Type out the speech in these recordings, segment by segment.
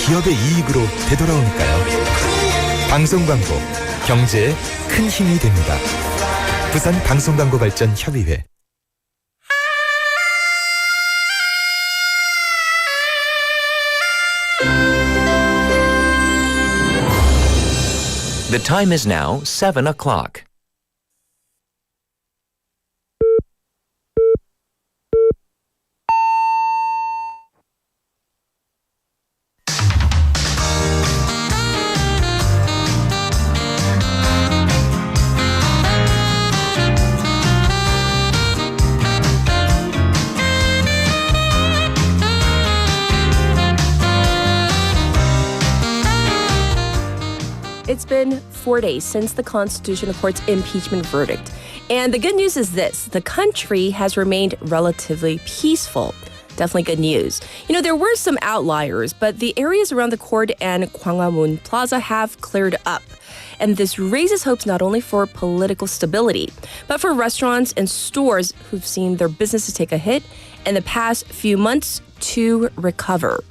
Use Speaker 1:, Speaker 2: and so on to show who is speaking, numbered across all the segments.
Speaker 1: 기업의 이익으로 되돌아오니까요. 방송 광고, 경제에 큰 힘이 됩니다. 부산 방송광고발전협의회.
Speaker 2: The time is now 7 o'clock.
Speaker 3: It's been 4 days since the Constitutional Court's impeachment verdict. And the good news is this: the country has remained relatively peaceful. Definitely good news. You know, there were some outliers, but the areas around the court and Gwanghwamun Plaza have cleared up. And this raises hopes not only for political stability, but for restaurants and stores who've seen their businesses take a hit in the past few months to recover.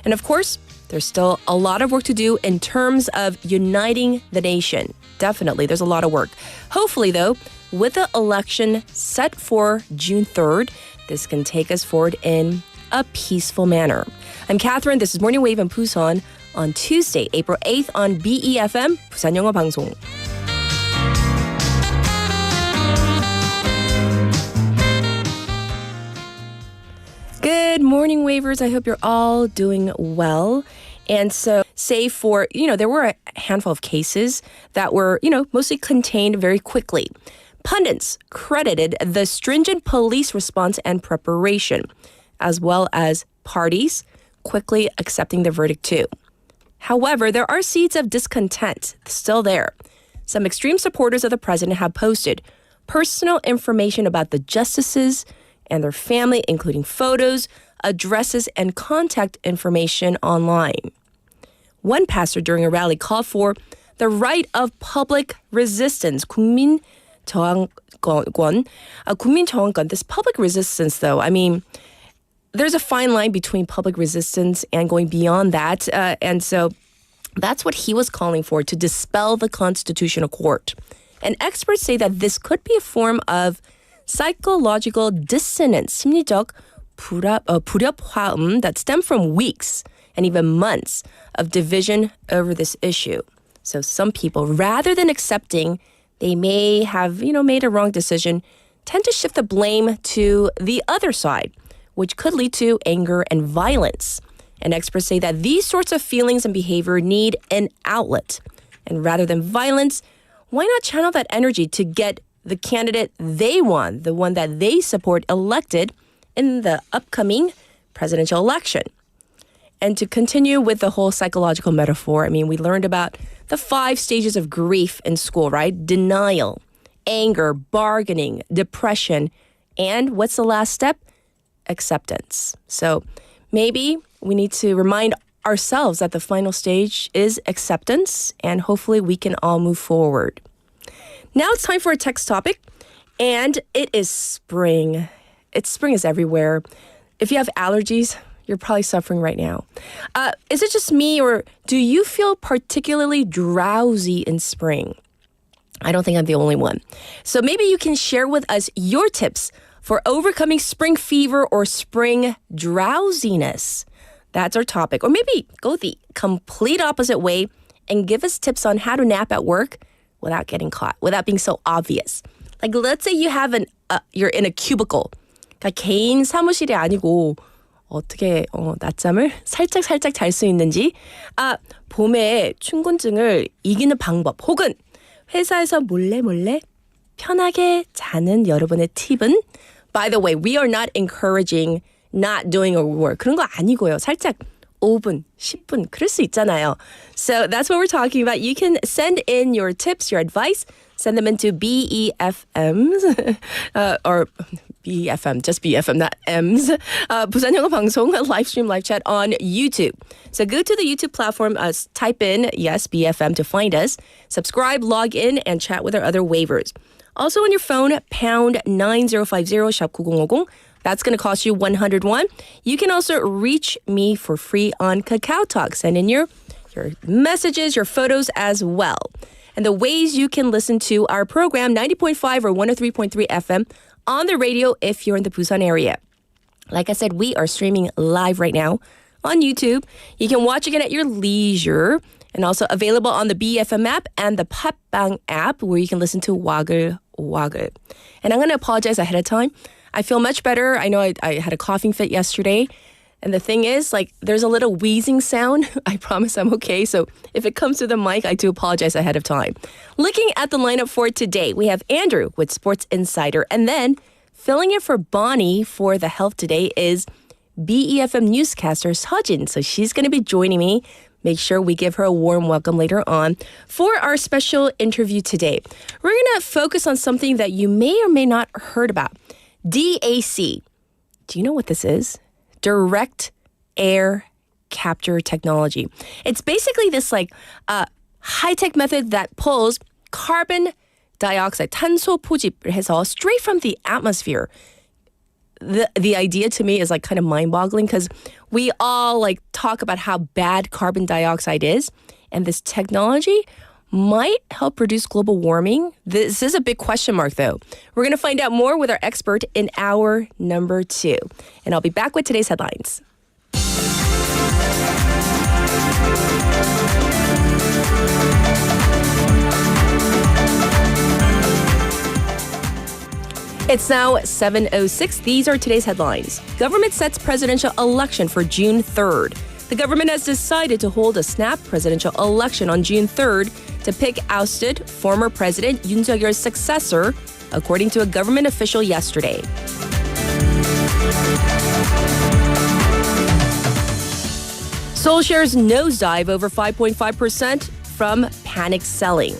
Speaker 3: And of course, there's still a lot of work to do in terms of uniting the nation. Definitely, there's a lot of work. Hopefully, though, with the election set for June 3rd, this can take us forward in a peaceful manner. I'm Catherine. This is Morning Wave in Busan on Tuesday, April 8th on BEFM, 부산영어방송. Good morning, Wavers. I hope you're all doing well. And so, save for, there were a handful of cases that were, mostly contained very quickly. Pundits credited the stringent police response and preparation, as well as parties quickly accepting the verdict too. However, there are seeds of discontent still there. Some extreme supporters of the president have posted personal information about the justices and their family, including photos, addresses, and contact information online. One pastor during a rally called for the right of public resistance, 국민 저항권. This public resistance, though, there's a fine line between public resistance and going beyond that. And so that's what he was calling for, to dispel the Constitutional Court. And experts say that this could be a form of psychological dissonance, 심리적 불협화음 that stem from weeks and even months of division over this issue. So some people, rather than accepting they may have, made a wrong decision, tend to shift the blame to the other side, which could lead to anger and violence. And experts say that these sorts of feelings and behavior need an outlet. And rather than violence, why not channel that energy to get the candidate they want, the one that they support, elected in the upcoming presidential election? And to continue with the whole psychological metaphor, we learned about the 5 stages of grief in school, right? Denial, anger, bargaining, depression, and what's the last step? Acceptance. So maybe we need to remind ourselves that the final stage is acceptance, and hopefully we can all move forward. Now it's time for a text topic, and it is spring. Spring is everywhere. If you have allergies, you're probably suffering right now. Is it just me, or do you feel particularly drowsy in spring? I don't think I'm the only one. So maybe you can share with us your tips for overcoming spring fever or spring drowsiness. That's our topic. Or maybe go the complete opposite way and give us tips on how to nap at work without getting caught, without being so obvious. Like, let's say you have you're in a cubicle. 그러니까 개인 사무실이 아니고 어떻게 낮잠을 살짝 잘 수 있는지, 봄에 춘곤증을 이기는 방법, 혹은 회사에서 몰래 편하게 자는 여러분의 팁은, by the way, we are not encouraging not doing our work. 그런 거 아니고요. 살짝 5분, 10분 그럴 수 있잖아요. So that's what we're talking about. You can send in your tips, your advice. Send them into BEFMs or BEFM, just BEFM, not M's. 부산영어방송 live stream, live chat on YouTube. So go to the YouTube platform, type in, yes, BFM to find us. Subscribe, log in, and chat with our other waivers. Also on your phone, pound 9050, shop 9050, That's going to cost you 101. You can also reach me for free on Kakao Talk. Send in your messages, your photos as well. And the ways you can listen to our program, 90.5 or 103.3 FM on the radio if you're in the Busan area. Like I said, we are streaming live right now on YouTube. You can watch again at your leisure, and also available on the BFM app and the Patbang app, where you can listen to 와글와글. And I'm going to apologize ahead of time. I feel much better. I know I had a coughing fit yesterday. And the thing is, like, there's a little wheezing sound. I promise I'm okay. So if it comes to the mic, I do apologize ahead of time. Looking at the lineup for today, we have Andrew with Sports Insider. And then filling in for Bonnie for the health today is BEFM newscaster Sejin. So she's going to be joining me. Make sure we give her a warm welcome later on. For our special interview today, we're going to focus on something that you may or may not have heard about. DAC. Do you know what this is? Direct air capture technology. It's basically this high-tech method that pulls carbon dioxide, 탄소 포집을 해서 straight from the atmosphere. The idea to me is kind of mind-boggling because we all talk about how bad carbon dioxide is, and this technology might help reduce global warming. This is a big question mark, though. We're going to find out more with our expert in hour number 2. And I'll be back with today's headlines. It's now 7:06. These are today's headlines. Government sets presidential election for June 3rd. The government has decided to hold a snap presidential election on June 3rd to pick ousted former President Yoon Suk-yeol's successor, according to a government official yesterday. Seoul shares nosedive over 5.5% from panic selling.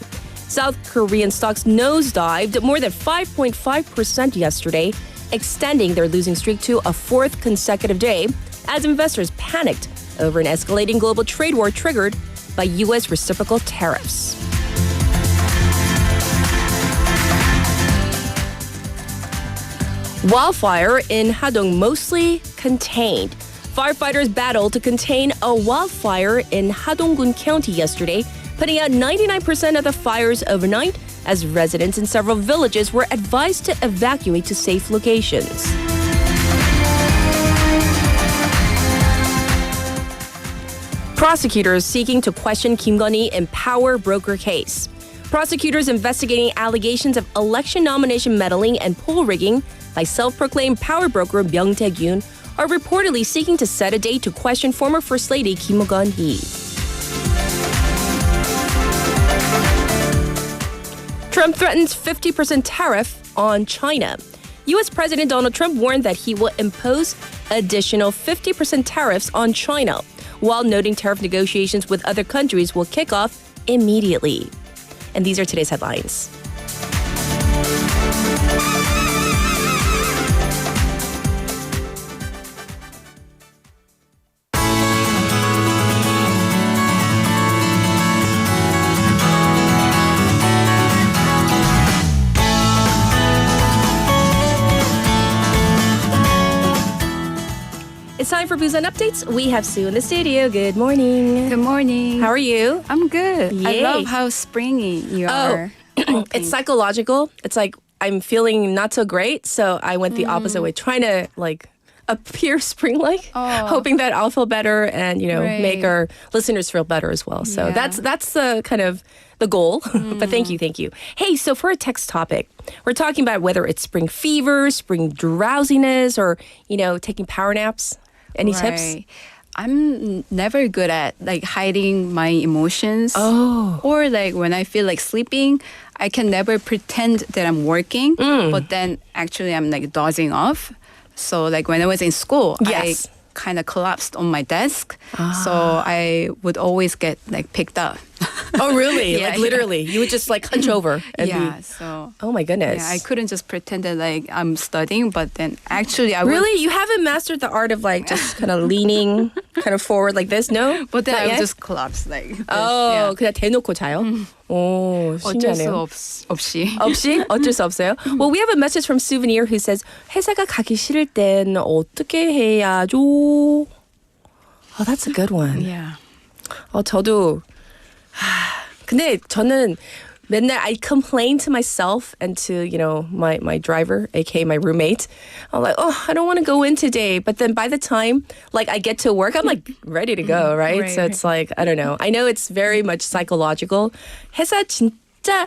Speaker 3: South Korean stocks nosedived more than 5.5% yesterday, extending their losing streak to a 4th consecutive day as investors panicked over an escalating global trade war triggered by U.S. reciprocal tariffs. Wildfire in Hadong mostly contained. Firefighters battled to contain a wildfire in Hadong-gun County yesterday, putting out 99% of the fires overnight as residents in several villages were advised to evacuate to safe locations. Prosecutors seeking to question Kim Gun-hee in power broker case. Prosecutors investigating allegations of election nomination meddling and poll rigging by self-proclaimed power broker Myung Tae-gyun are reportedly seeking to set a date to question former First Lady Kim Gun-hee. Trump threatens 50% tariff on China. U.S. President Donald Trump warned that he will impose additional 50% tariffs on China, while noting tariff negotiations with other countries will kick off immediately. And these are today's headlines. It's time for Busan Updates. We have Sue in the studio. Good morning.
Speaker 4: Good morning.
Speaker 3: How are you?
Speaker 4: I'm good.
Speaker 3: Yay.
Speaker 4: I love how springy you are.
Speaker 3: It's psychological. It's like I'm feeling not so great, so I went the opposite way, trying to appear spring-like, hoping that I'll feel better and
Speaker 4: Right.
Speaker 3: make our listeners feel better as well. So
Speaker 4: Yeah.
Speaker 3: that's the kind of the goal. But thank you. Hey, so for a text topic, we're talking about whether it's spring fever, spring drowsiness, or taking power naps. Any tips?
Speaker 4: Right. I'm never good at hiding my emotions.
Speaker 3: Oh.
Speaker 4: Or when I feel like sleeping, I can never pretend that I'm working, but then actually I'm dozing off. So when I was in school,
Speaker 3: Yes.
Speaker 4: I kind of collapsed on my desk. So I would always get picked up.
Speaker 3: Oh, really?
Speaker 4: Yeah,
Speaker 3: like literally, you would just like hunch over and
Speaker 4: yeah,
Speaker 3: be.
Speaker 4: so
Speaker 3: Oh my goodness.
Speaker 4: yeah, I couldn't just pretend that like I'm studying, but then actually I would.
Speaker 3: Really? You haven't mastered the art of like just kind of leaning kind of forward like this? No?
Speaker 4: But then
Speaker 3: Not
Speaker 4: I would
Speaker 3: yet?
Speaker 4: just collapse like this.
Speaker 3: Oh,
Speaker 4: yeah.
Speaker 3: 그냥 대놓고 자요? 오,
Speaker 4: 어쩔 수
Speaker 3: 신기하네요.
Speaker 4: 없이.
Speaker 3: 없이? 어쩔 수 없어요? Well, we have a message from Souvenir who says 회사가 가기 싫을 땐 어떻게 해야죠? Oh, that's a good one.
Speaker 4: Yeah.
Speaker 3: 저도 근데 저는 맨날 I complain to myself and to, you know, my driver, aka my roommate. I'm like, I don't want to go in today. But then by the time like I get to work, I'm like ready to go, right?
Speaker 4: Right,
Speaker 3: So it's like, I don't know. I know it's very much psychological. 회사 진짜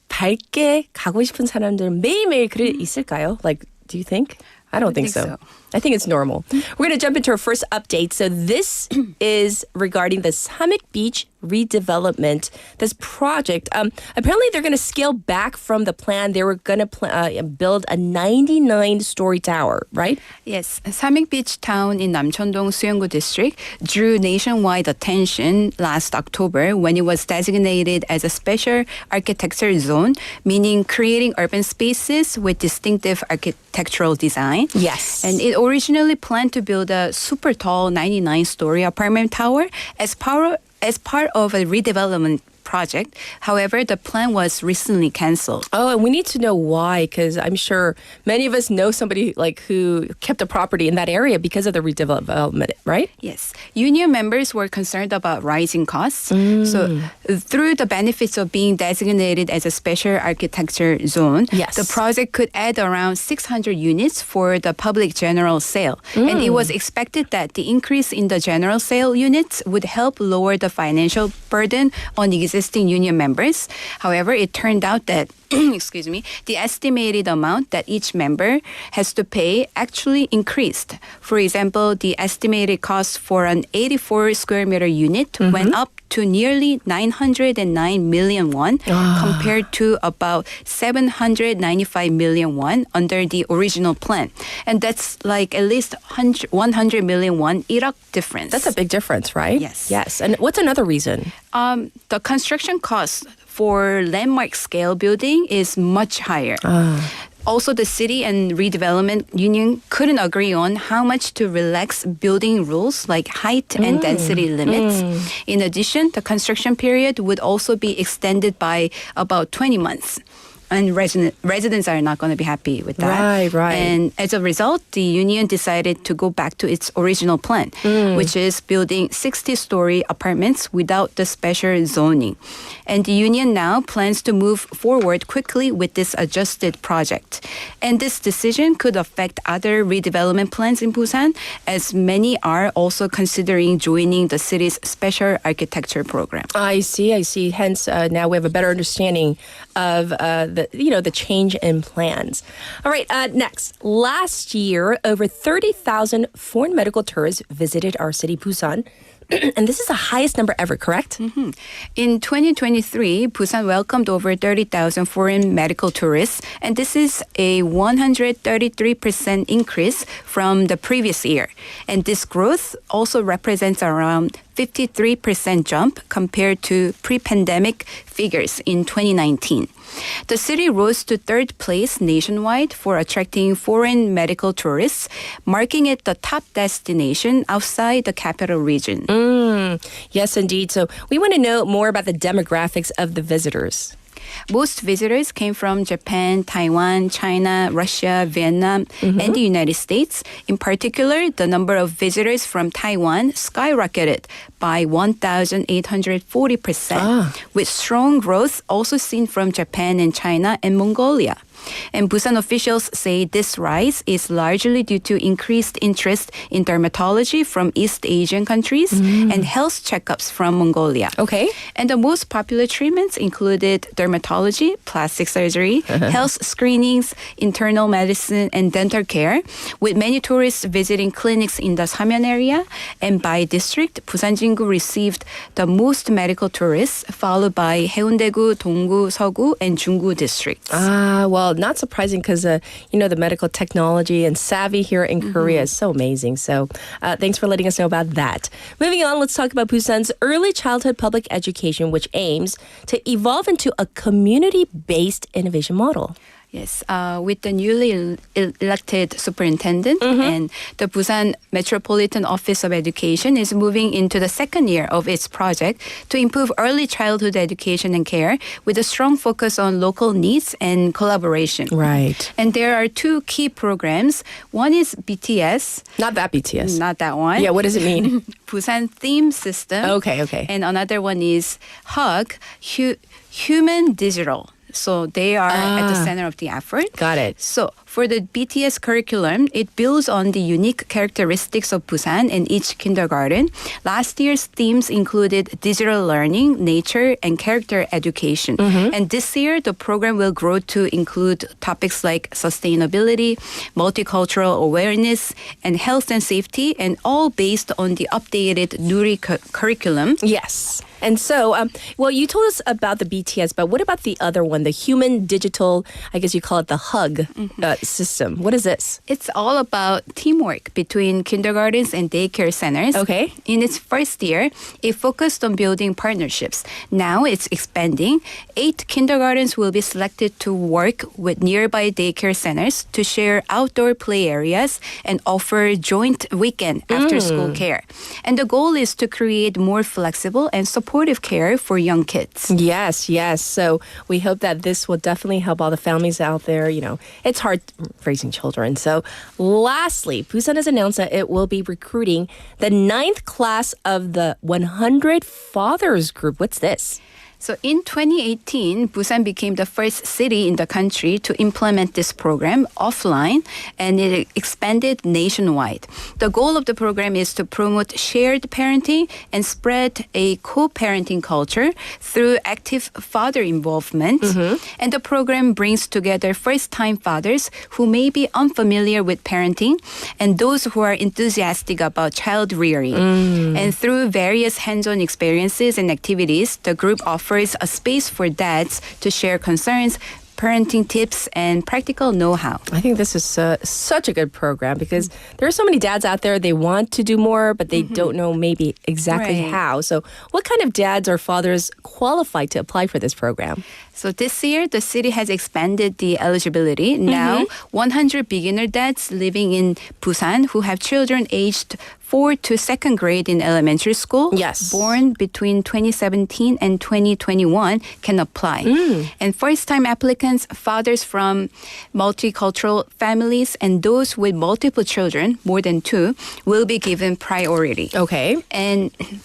Speaker 3: 밝게 가고 싶은 사람들은 매일매일 그래 있을까요? Like, do you think? I don't think so. I think it's normal. We're going to jump into our first update. So this is regarding the 삼익비치 redevelopment, this project. Apparently, they're going to scale back from the plan. They were going to build a 99-story tower, right?
Speaker 4: Yes, 삼익비치 town in 남천동 수영구 district drew nationwide attention last October when it was designated as a special architecture zone, meaning creating urban spaces with distinctive architectural design.
Speaker 3: Yes.
Speaker 4: And it originally planned to build a super tall 99-story apartment tower as part of a redevelopment project. However, the plan was recently canceled.
Speaker 3: Oh, and we need to know why, because I'm sure many of us know somebody like who kept a property in that area because of the redevelopment, right?
Speaker 4: Yes. Union members were concerned about rising costs. So through the benefits of being designated as a special architecture zone,
Speaker 3: Yes.
Speaker 4: the project could add around 600 units for the public general sale. And it was expected that the increase in the general sale units would help lower the financial burden on existing union members. However, it turned out that the estimated amount that each member has to pay actually increased. For example, the estimated cost for an 84 square meter unit went up to nearly 909 million won compared to about 795 million won under the original plan. And that's like at least 100 million won Iraq difference.
Speaker 3: That's a big difference, right?
Speaker 4: Yes.
Speaker 3: Yes. And what's another reason?
Speaker 4: The construction cost for landmark scale building is much higher. Also, the city and redevelopment union couldn't agree on how much to relax building rules like height and density limits. In addition, the construction period would also be extended by about 20 months. And residents are not going to be happy with that.
Speaker 3: Right.
Speaker 4: And as a result, the union decided to go back to its original plan, which is building 60-story apartments without the special zoning. And the union now plans to move forward quickly with this adjusted project. And this decision could affect other redevelopment plans in Busan, as many are also considering joining the city's special architecture program.
Speaker 3: I see. Hence, now we have a better understanding of the change in plans. All right, next. Last year, over 30,000 foreign medical tourists visited our city, Busan. And this is the highest number ever, correct?
Speaker 4: In 2023, Busan welcomed over 30,000 foreign medical tourists, and this is a 133% increase from the previous year. And this growth also represents around 53% jump compared to pre-pandemic figures in 2019. The city rose to third place nationwide for attracting foreign medical tourists, marking it the top destination outside the capital region.
Speaker 3: Yes, indeed. So we want to know more about the demographics of the visitors.
Speaker 4: Most visitors came from Japan, Taiwan, China, Russia, Vietnam, and the United States. In particular, the number of visitors from Taiwan skyrocketed by 1,840%, with strong growth also seen from Japan and China and Mongolia. And Busan officials say this rise is largely due to increased interest in dermatology from East Asian countries and health checkups from Mongolia.
Speaker 3: Okay.
Speaker 4: And the most popular treatments included dermatology, plastic surgery, health screenings, internal medicine, and dental care, with many tourists visiting clinics in the Samyeon area. And by district, Busan-jingu received the most medical tourists, followed by Haeundae-gu, Donggu, Seogu, and Junggu districts.
Speaker 3: Well, Well, not surprising because, the medical technology and savvy here in Korea is so amazing. So thanks for letting us know about that. Moving on, let's talk about Busan's early childhood public education, which aims to evolve into a community-based innovation model.
Speaker 4: Yes, with the newly elected superintendent and the Busan Metropolitan Office of Education is moving into the second year of its project to improve early childhood education and care with a strong focus on local needs and collaboration.
Speaker 3: Right.
Speaker 4: And there are two key programs. One is BTS.
Speaker 3: Not that BTS.
Speaker 4: Not that one.
Speaker 3: Yeah, what does it mean?
Speaker 4: Busan Theme System.
Speaker 3: Okay.
Speaker 4: And another one is HUG, Human Digital. So they are at the center of the effort.
Speaker 3: Got it.
Speaker 4: So for the BTS curriculum, it builds on the unique characteristics of Busan in each kindergarten. Last year's themes included digital learning, nature, and character education. And this year, the program will grow to include topics like sustainability, multicultural awareness, and health and safety, and all based on the updated NURI curriculum.
Speaker 3: Yes. And so, you told us about the BTS, but what about the other one, the human digital, I guess you call it the HUG system? What is this?
Speaker 4: It's all about teamwork between kindergartens and daycare centers.
Speaker 3: Okay.
Speaker 4: In its first year, it focused on building partnerships. Now it's expanding. 8 kindergartens will be selected to work with nearby daycare centers to share outdoor play areas and offer joint weekend after-school care. And the goal is to create more flexible and supportive care for young kids.
Speaker 3: Yes. So we hope that this will definitely help all the families out there. It's hard raising children. So lastly, Busan has announced that it will be recruiting the 9th class of the 100 Fathers group. What's this?
Speaker 4: So in 2018, Busan became the first city in the country to implement this program offline, and it expanded nationwide. The goal of the program is to promote shared parenting and spread a co-parenting culture through active father involvement. And the program brings together first-time fathers who may be unfamiliar with parenting and those who are enthusiastic about child rearing. And through various hands-on experiences and activities, the group offers a space for dads to share concerns, parenting tips, and practical know-how.
Speaker 3: I think this is such a good program because there are so many dads out there, they want to do more, but they don't know maybe exactly how. So what kind of dads or fathers qualify to apply for this program?
Speaker 4: So this year, the city has expanded the eligibility. Now, 100 beginner dads living in Busan who have children aged 4 to 2nd grade in elementary school, born between 2017 and 2021, can apply. And first-time applicants, fathers from multicultural families, and those with multiple children, more than 2, will be given priority.
Speaker 3: Okay.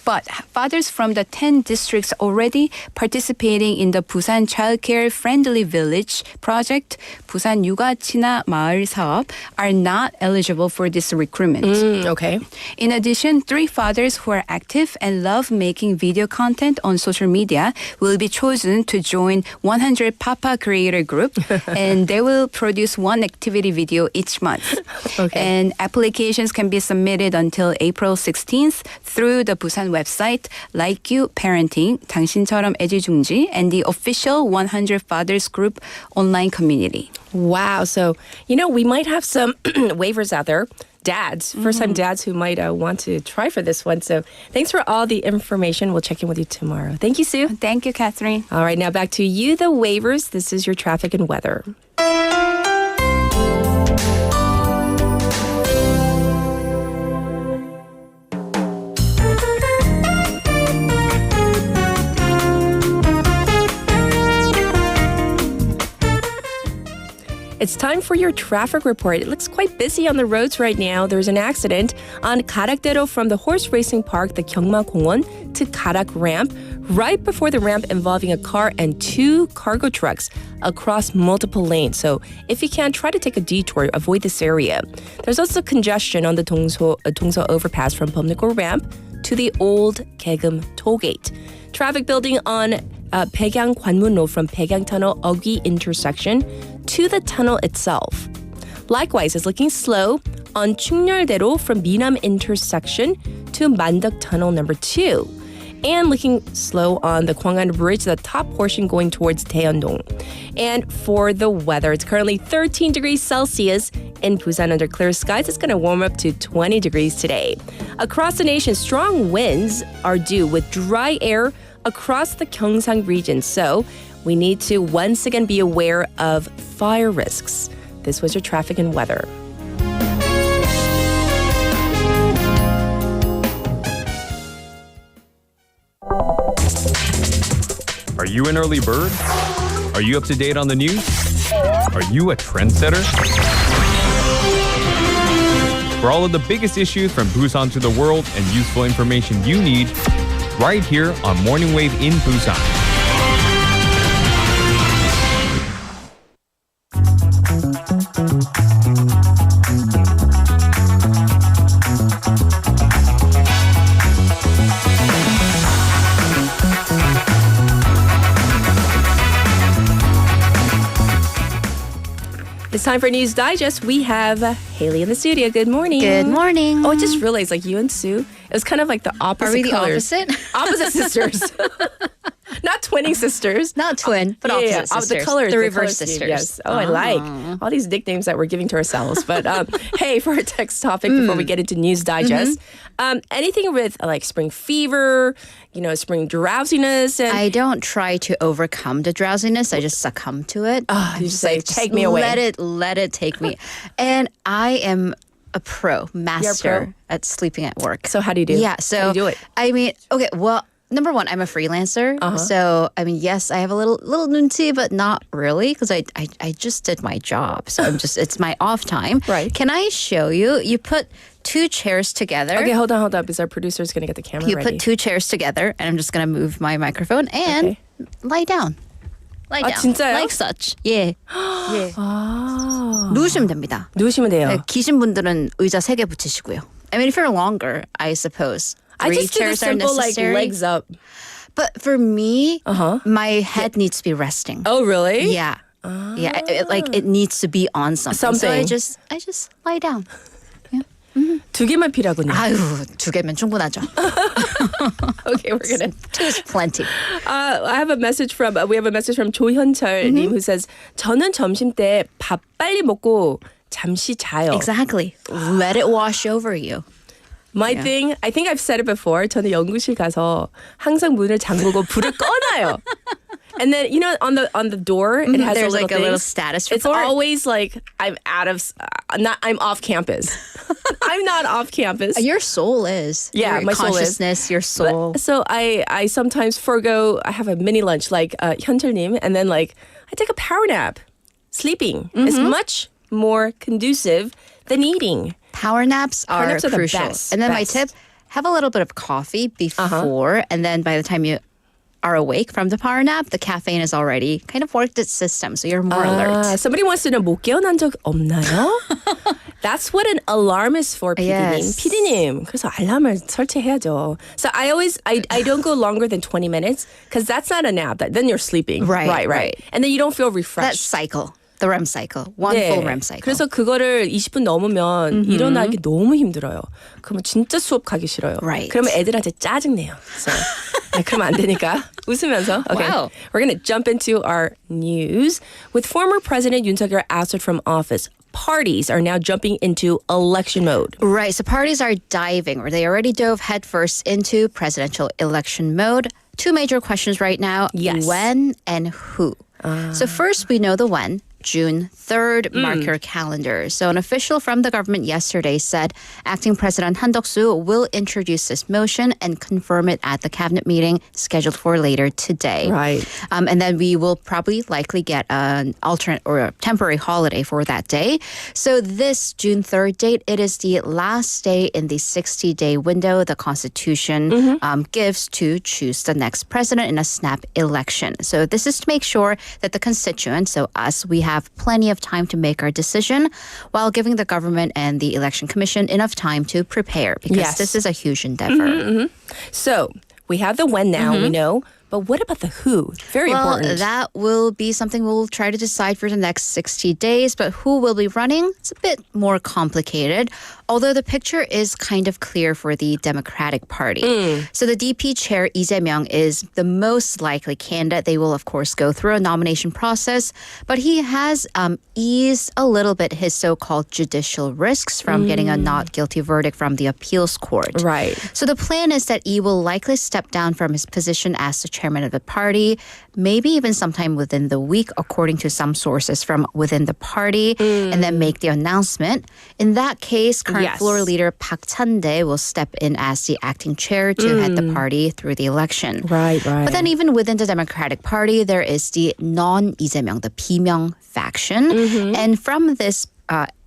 Speaker 4: But fathers from the 10 districts already participating in the Busan Childcare Friendly Village project, 부산 육아 친화 마을 사업, are not eligible for this recruitment.
Speaker 3: Okay.
Speaker 4: In addition, 3 fathers who are active and love making video content on social media will be chosen to join 100 Papa Creator Group, and they will produce 1 activity video each month.
Speaker 3: Okay.
Speaker 4: And applications can be submitted until April 16th through the Busan website, Like You Parenting, 당신처럼 애지중지, and the official 100 Fathers Group online community.
Speaker 3: Wow. So, we might have some waivers out there. Dads, first-time dads who might want to try for this one. So thanks for all the information. We'll check in with you tomorrow. Thank you, Sue.
Speaker 4: Thank you, Catherine.
Speaker 3: All right, now back to you, the waivers. This is your traffic and weather. It's time for your traffic report. It looks quite busy on the roads right now. There's an accident on 가락대로 from the horse racing park, the 경마공원, to 가락 ramp, right before the ramp involving a car and 2 cargo trucks across multiple lanes. So if you can, try to take a detour, avoid this area. There's also congestion on the 동서 overpass from Pumnikor ramp to the old Kegum tollgate. Traffic building on Baegang Gwanmun from Baegang Tunnel Ogi intersection to the tunnel itself. Likewise, it's looking slow on Chungnyeoldaero from Minam intersection to Manduk Tunnel number 2. and looking slow on the Gwangan Bridge, the top portion going towards Daeyeon-dong. And for the weather, it's currently 13 degrees Celsius in Busan under clear skies. It's going to warm up to 20 degrees today. Across the nation, strong winds are due with dry air across the Gyeongsang region. So we need to once again be aware of fire risks. This was your traffic and weather.
Speaker 5: Are you an early bird? Are you up to date on the news? Are you a trendsetter? For all of the biggest issues from Busan to the world and useful information you need, right here on Morning Wave in Busan.
Speaker 3: It's time for News Digest. We have Haley in the studio. Good morning.
Speaker 6: Good morning.
Speaker 3: Oh, I just realized, like you and Sue, it was kind of like the opposite
Speaker 6: Are we the
Speaker 3: colors.
Speaker 6: opposite?
Speaker 3: Opposite sisters. Not twinning sisters.
Speaker 6: Not twin, but opposite sisters.
Speaker 3: The colors.
Speaker 6: The
Speaker 3: the
Speaker 6: reverse
Speaker 3: color scheme,
Speaker 6: sisters.
Speaker 3: Yes. Oh, I like all these nicknames that we're giving to ourselves. But hey, for our text topic, before we get into News Digest, anything with like spring fever, spring drowsiness. And
Speaker 6: I don't try to overcome the drowsiness. I just succumb to it.
Speaker 3: you just say, take me away.
Speaker 6: Let it take me. And I am a master
Speaker 3: pro?
Speaker 6: at sleeping at work.
Speaker 3: So how do you do?
Speaker 6: Yeah, so
Speaker 3: how do you do it?
Speaker 6: I mean, okay, well, number one, I'm a freelancer. So, I mean, yes, I have a little nunchi, but not really because I just did my job. So it's my off time.
Speaker 3: Right.
Speaker 6: Can I show you? You put two chairs together.
Speaker 3: Okay, hold on, because our producer's going to get the camera
Speaker 6: You
Speaker 3: ready.
Speaker 6: put two chairs together, and I'm just going to move my microphone and lie down. Lie down.
Speaker 3: 진짜요?
Speaker 6: Like such. 예. 예. 누우시면 됩니다.
Speaker 3: 누우시면 돼요.
Speaker 6: 기신 분들은 의자 3개 붙이시고요. I mean, if you're longer, I suppose.
Speaker 3: I
Speaker 6: 3
Speaker 3: just do the
Speaker 6: chairs are
Speaker 3: simple, like,
Speaker 6: necessary.
Speaker 3: legs up.
Speaker 6: But for me, my head needs to be resting.
Speaker 3: Oh, really?
Speaker 6: Yeah. Yeah, it needs to be on something. So I
Speaker 3: Something.
Speaker 6: just lie down.
Speaker 3: 두 개만 필요하군요.
Speaker 6: 아유, 2개면 충분하죠.
Speaker 3: Okay, we're gonna.
Speaker 6: 2 is plenty.
Speaker 3: I have a message from. We have a message from 조현철님 who says, 저는 점심 때 밥 빨리 먹고 잠시 자요.
Speaker 6: Exactly. Let it wash over you.
Speaker 3: My thing, I think I've said it before. 저는 연구실 가서 항상 문을 잠그고 불을 꺼놔요. And then on the door it has
Speaker 6: There's
Speaker 3: a
Speaker 6: like a little
Speaker 3: thing.
Speaker 6: status
Speaker 3: It's
Speaker 6: report.
Speaker 3: always like I'm off campus. I'm not off campus.
Speaker 6: Your soul is.
Speaker 3: Yeah,
Speaker 6: your
Speaker 3: my soul is.
Speaker 6: consciousness, your soul.
Speaker 3: So I sometimes forego. I have a mini lunch like 현철님, and then like I take a power nap. Sleeping is much more conducive than eating.
Speaker 6: Power naps are
Speaker 3: naps are the
Speaker 6: crucial.
Speaker 3: best,
Speaker 6: And then my
Speaker 3: best.
Speaker 6: tip, have a little bit of coffee before, and then by the time you are awake from the power nap, the caffeine has already kind of worked its system, so you're more alert.
Speaker 3: Somebody wants to know 못 깨어난 적 없나요? That's what an alarm is for, PD님.
Speaker 6: Yes.
Speaker 3: PD님, 그래서 알람을 설치해야죠. So I don't go longer than 20 minutes because that's not a nap. Then you're sleeping.
Speaker 6: Right.
Speaker 3: And then you don't feel
Speaker 6: That
Speaker 3: refreshed.
Speaker 6: cycle, the REM cycle, one full REM cycle.
Speaker 3: 그래서 그거를 20분 넘으면 일어나기 너무 힘들어요. 그러면 진짜 수업 가기 싫어요.
Speaker 6: Right.
Speaker 3: 그러면 애들한테 짜증내요. So, 그러면 안 되니까 웃으면서. Okay.
Speaker 6: Wow.
Speaker 3: We're going to jump into our news. With former President Yoon Suk-yeol ousted from office, parties are now jumping into election mode.
Speaker 6: Right, so parties are diving, or they already dove headfirst into presidential election mode. 2 major questions right now.
Speaker 3: Yes.
Speaker 6: When and who? So first, we know the when. June 3rd, mark your calendar. So an official from the government yesterday said acting President Han Duck-soo will introduce this motion and confirm it at the cabinet meeting scheduled for later today.
Speaker 3: Right.
Speaker 6: And then we will probably likely get an alternate or a temporary holiday for that day. So this June 3rd date, it is the last day in the 60-day window the Constitution gives to choose the next president in a snap election. So this is to make sure that the constituents, so us, we have plenty of time to make our decision while giving the government and the election commission enough time to prepare because
Speaker 3: Yes.
Speaker 6: this is a huge endeavor.
Speaker 3: So we have the when now. We know But what about the who? Very important.
Speaker 6: That will be something we'll try to decide for the next 60 days. But who will be running? It's a bit more complicated. Although the picture is kind of clear for the Democratic Party. So the DP chair, Lee Jae-myung, is the most likely candidate. They will, of course, go through a nomination process. But he has eased a little bit his so-called judicial risks from getting a not guilty verdict from the appeals court.
Speaker 3: Right.
Speaker 6: So the plan is that Lee will likely step down from his position as the chairman of the party, maybe even sometime within the week, according to some sources from within the party, and then make the announcement. In that case, current floor leader Park Chan-dae will step in as the acting chair to head the party through the election.
Speaker 3: Right.
Speaker 6: But then even within the Democratic Party, there is the non-Lee Jae-myung, the 비명 faction. And from this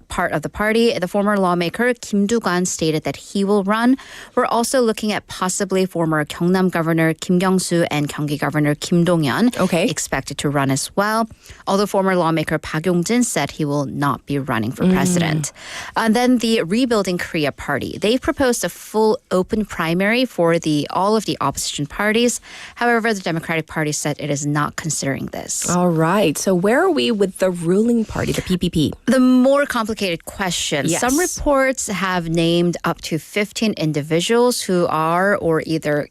Speaker 6: part of the party, the former lawmaker Kim Do-kwan stated that he will run. We're also looking at possibly former Gyeongnam Governor Kim Kyung-soo and Gyeonggi Governor Kim Dong-yeon expected to run as well. Although former lawmaker Park Yong-jin said he will not be running for president. And then the Rebuilding Korea Party, they proposed a full open primary for all of the opposition parties. However, the Democratic Party said it is not considering this.
Speaker 3: All right. So where are we with the ruling party, the PPP?
Speaker 6: The more complicated question.
Speaker 3: Yes.
Speaker 6: Some reports have named up to 15 individuals who are or either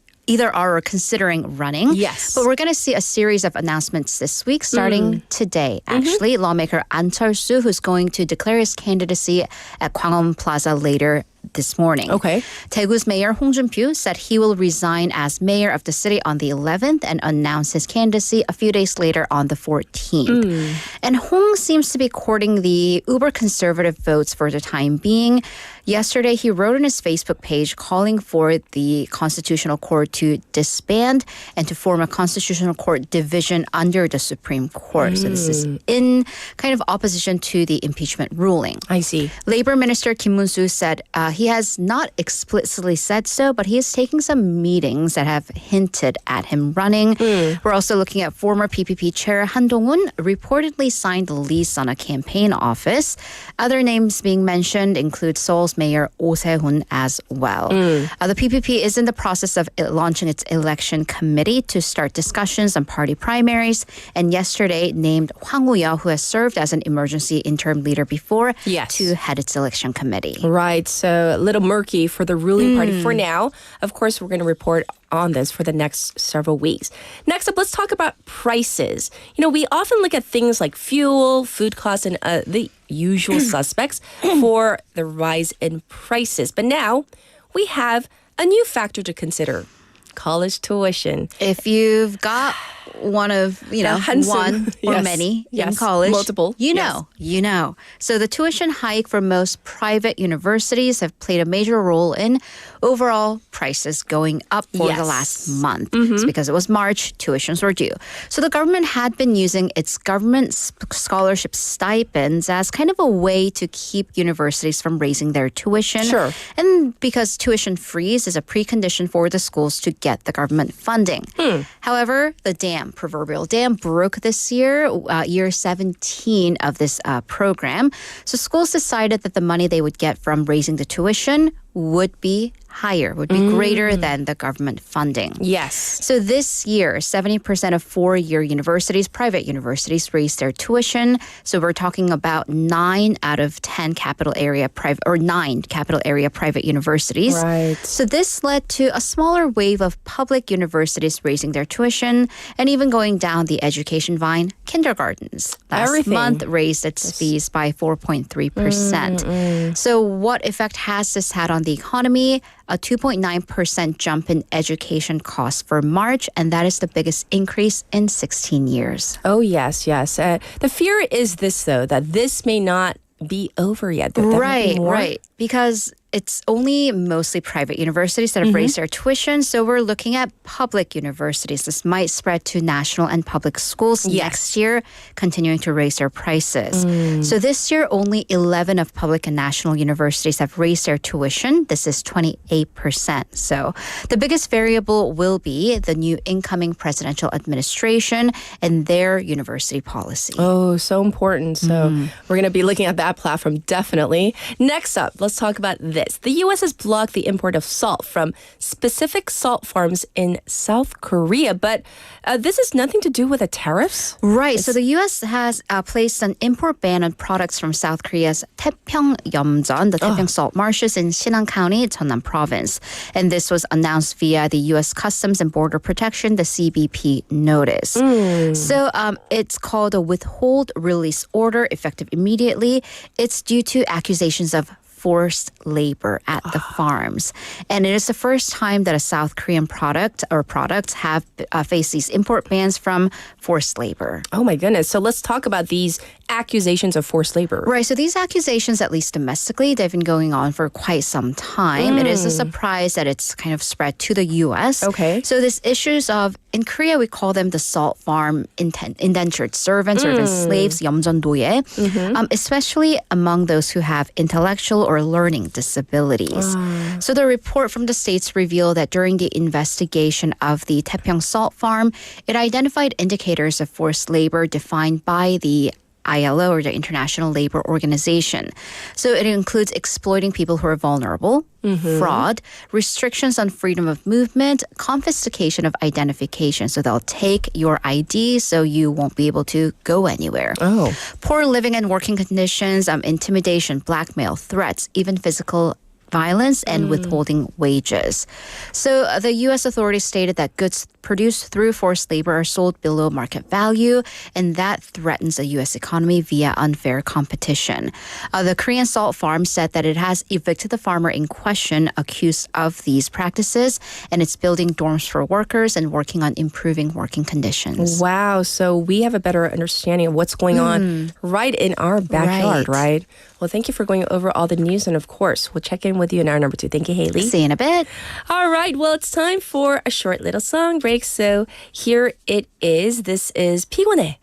Speaker 6: are or considering running.
Speaker 3: Yes.
Speaker 6: But we're going to see a series of announcements this week, starting today. Actually, lawmaker An Cheol-soo, who's going to declare his candidacy at Gwanghwamun Plaza later this morning.
Speaker 3: Okay.
Speaker 6: Daegu's mayor Hong Jun-pyo said he will resign as mayor of the city on the 11th and announce his candidacy a few days later on the 14th. And Hong seems to be courting the uber conservative votes for the time being. Yesterday, he wrote on his Facebook page calling for the Constitutional Court to disband and to form a Constitutional Court division under the Supreme Court. So this is in kind of opposition to the impeachment ruling.
Speaker 3: I see.
Speaker 6: Labor Minister Kim Moon-soo said he has not explicitly said so, but he is taking some meetings that have hinted at him running. We're also looking at former PPP chair Han Dong-un reportedly signed the lease on a campaign office. Other names being mentioned include Seoul's Mayor Oh Se-hun as well. The PPP is in the process of launching its election committee to start discussions on party primaries, and yesterday named Hwang Woo-yeol, who has served as an emergency interim leader before, to head its election committee.
Speaker 3: Right. So a little murky for the ruling party for now. Of course, we're going to report on this for the next several weeks. Next up, let's talk about prices. You know, we often look at things like fuel, food costs, and the usual suspects for the rise in prices. But now we have a new factor to consider: college tuition.
Speaker 6: If you've got one of, one or many in college.
Speaker 3: Multiple.
Speaker 6: You know. So the tuition hike for most private universities have played a major role in overall prices going up for the last month. It's because it was March, tuitions were due. So the government had been using its government scholarship stipends as kind of a way to keep universities from raising their tuition.
Speaker 3: Sure.
Speaker 6: And because tuition freeze is a precondition for the schools to get the government funding. However, the proverbial dam broke this year, year 17 of this program. So schools decided that the money they would get from raising the tuition would be higher, would be greater than the government funding.
Speaker 3: Yes.
Speaker 6: So this year, 70% of four-year universities, private universities, raised their tuition. So we're talking about 9 out of 10 capital area private universities.
Speaker 3: Right.
Speaker 6: So this led to a smaller wave of public universities raising their tuition and even going down the education vine. Kindergartens last month raised its fees by 4.3%. So what effect has this had on the economy? A 2.9% jump in education costs for March, and that is the biggest increase in 16 years.
Speaker 3: Oh, yes. The fear is this, though, that this may not be over yet. Right.
Speaker 6: Because it's only mostly private universities that have raised their tuition. So we're looking at public universities. This might spread to national and public schools next year, continuing to raise their prices. So this year, only 11 of public and national universities have raised their tuition. This is 28%. So the biggest variable will be the new incoming presidential administration and their university policy.
Speaker 3: Oh, so important. So we're going to be looking at that platform, definitely. Next up, let's talk about this. The U.S. has blocked the import of salt from specific salt farms in South Korea, but this has nothing to do with the tariffs?
Speaker 6: Right. So the U.S. has placed an import ban on products from South Korea's 태평염전, the Taepyeong salt marshes in Sinang County, Cheongnam Province. And this was announced via the U.S. Customs and Border Protection, the CBP notice. So it's called a withhold release order, effective immediately. It's due to accusations of forced labor at the farms. And it is the first time that a South Korean product or products have faced these import bans from forced labor.
Speaker 3: Oh my goodness. So let's talk about these accusations of forced labor.
Speaker 6: Right. So these accusations, at least domestically, they've been going on for quite some time. It is a surprise that it's kind of spread to the U.S.
Speaker 3: Okay.
Speaker 6: So these issues of, in Korea, we call them the salt farm indentured servants or even slaves, 염전도예, especially among those who have intellectual or learning disabilities. So the report from the states revealed that during the investigation of the Taepyeong salt farm, it identified indicators of forced labor defined by the ILO or the International Labor Organization. So it includes exploiting people who are vulnerable, fraud, restrictions on freedom of movement, confiscation of identification. So they'll take your ID so you won't be able to go anywhere. Poor living and working conditions, intimidation, blackmail, threats, even physical violence and withholding wages. So the U.S. authorities stated that goods produced through forced labor are sold below market value, and that threatens the U.S. economy via unfair competition. The Korean salt farm said that it has evicted the farmer in question accused of these practices, and it's building dorms for workers and working on improving working conditions.
Speaker 3: Wow. So we have a better understanding of what's going on right in our backyard, right? Well, thank you for going over all the news. And of course, we'll check in with you in hour number 2. Thank you, Haley.
Speaker 6: See you in a bit.
Speaker 3: All right. Well, it's time for a short little song break. So here it is. This is 피곤해.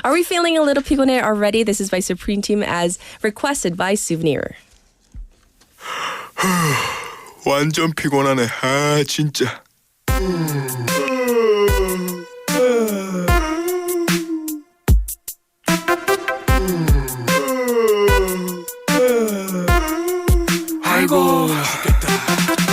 Speaker 3: Are we feeling a little 피곤해 already? This is by Supreme Team as requested by Souvenir.
Speaker 7: 완전 피곤하네. 아, 진짜. 아이고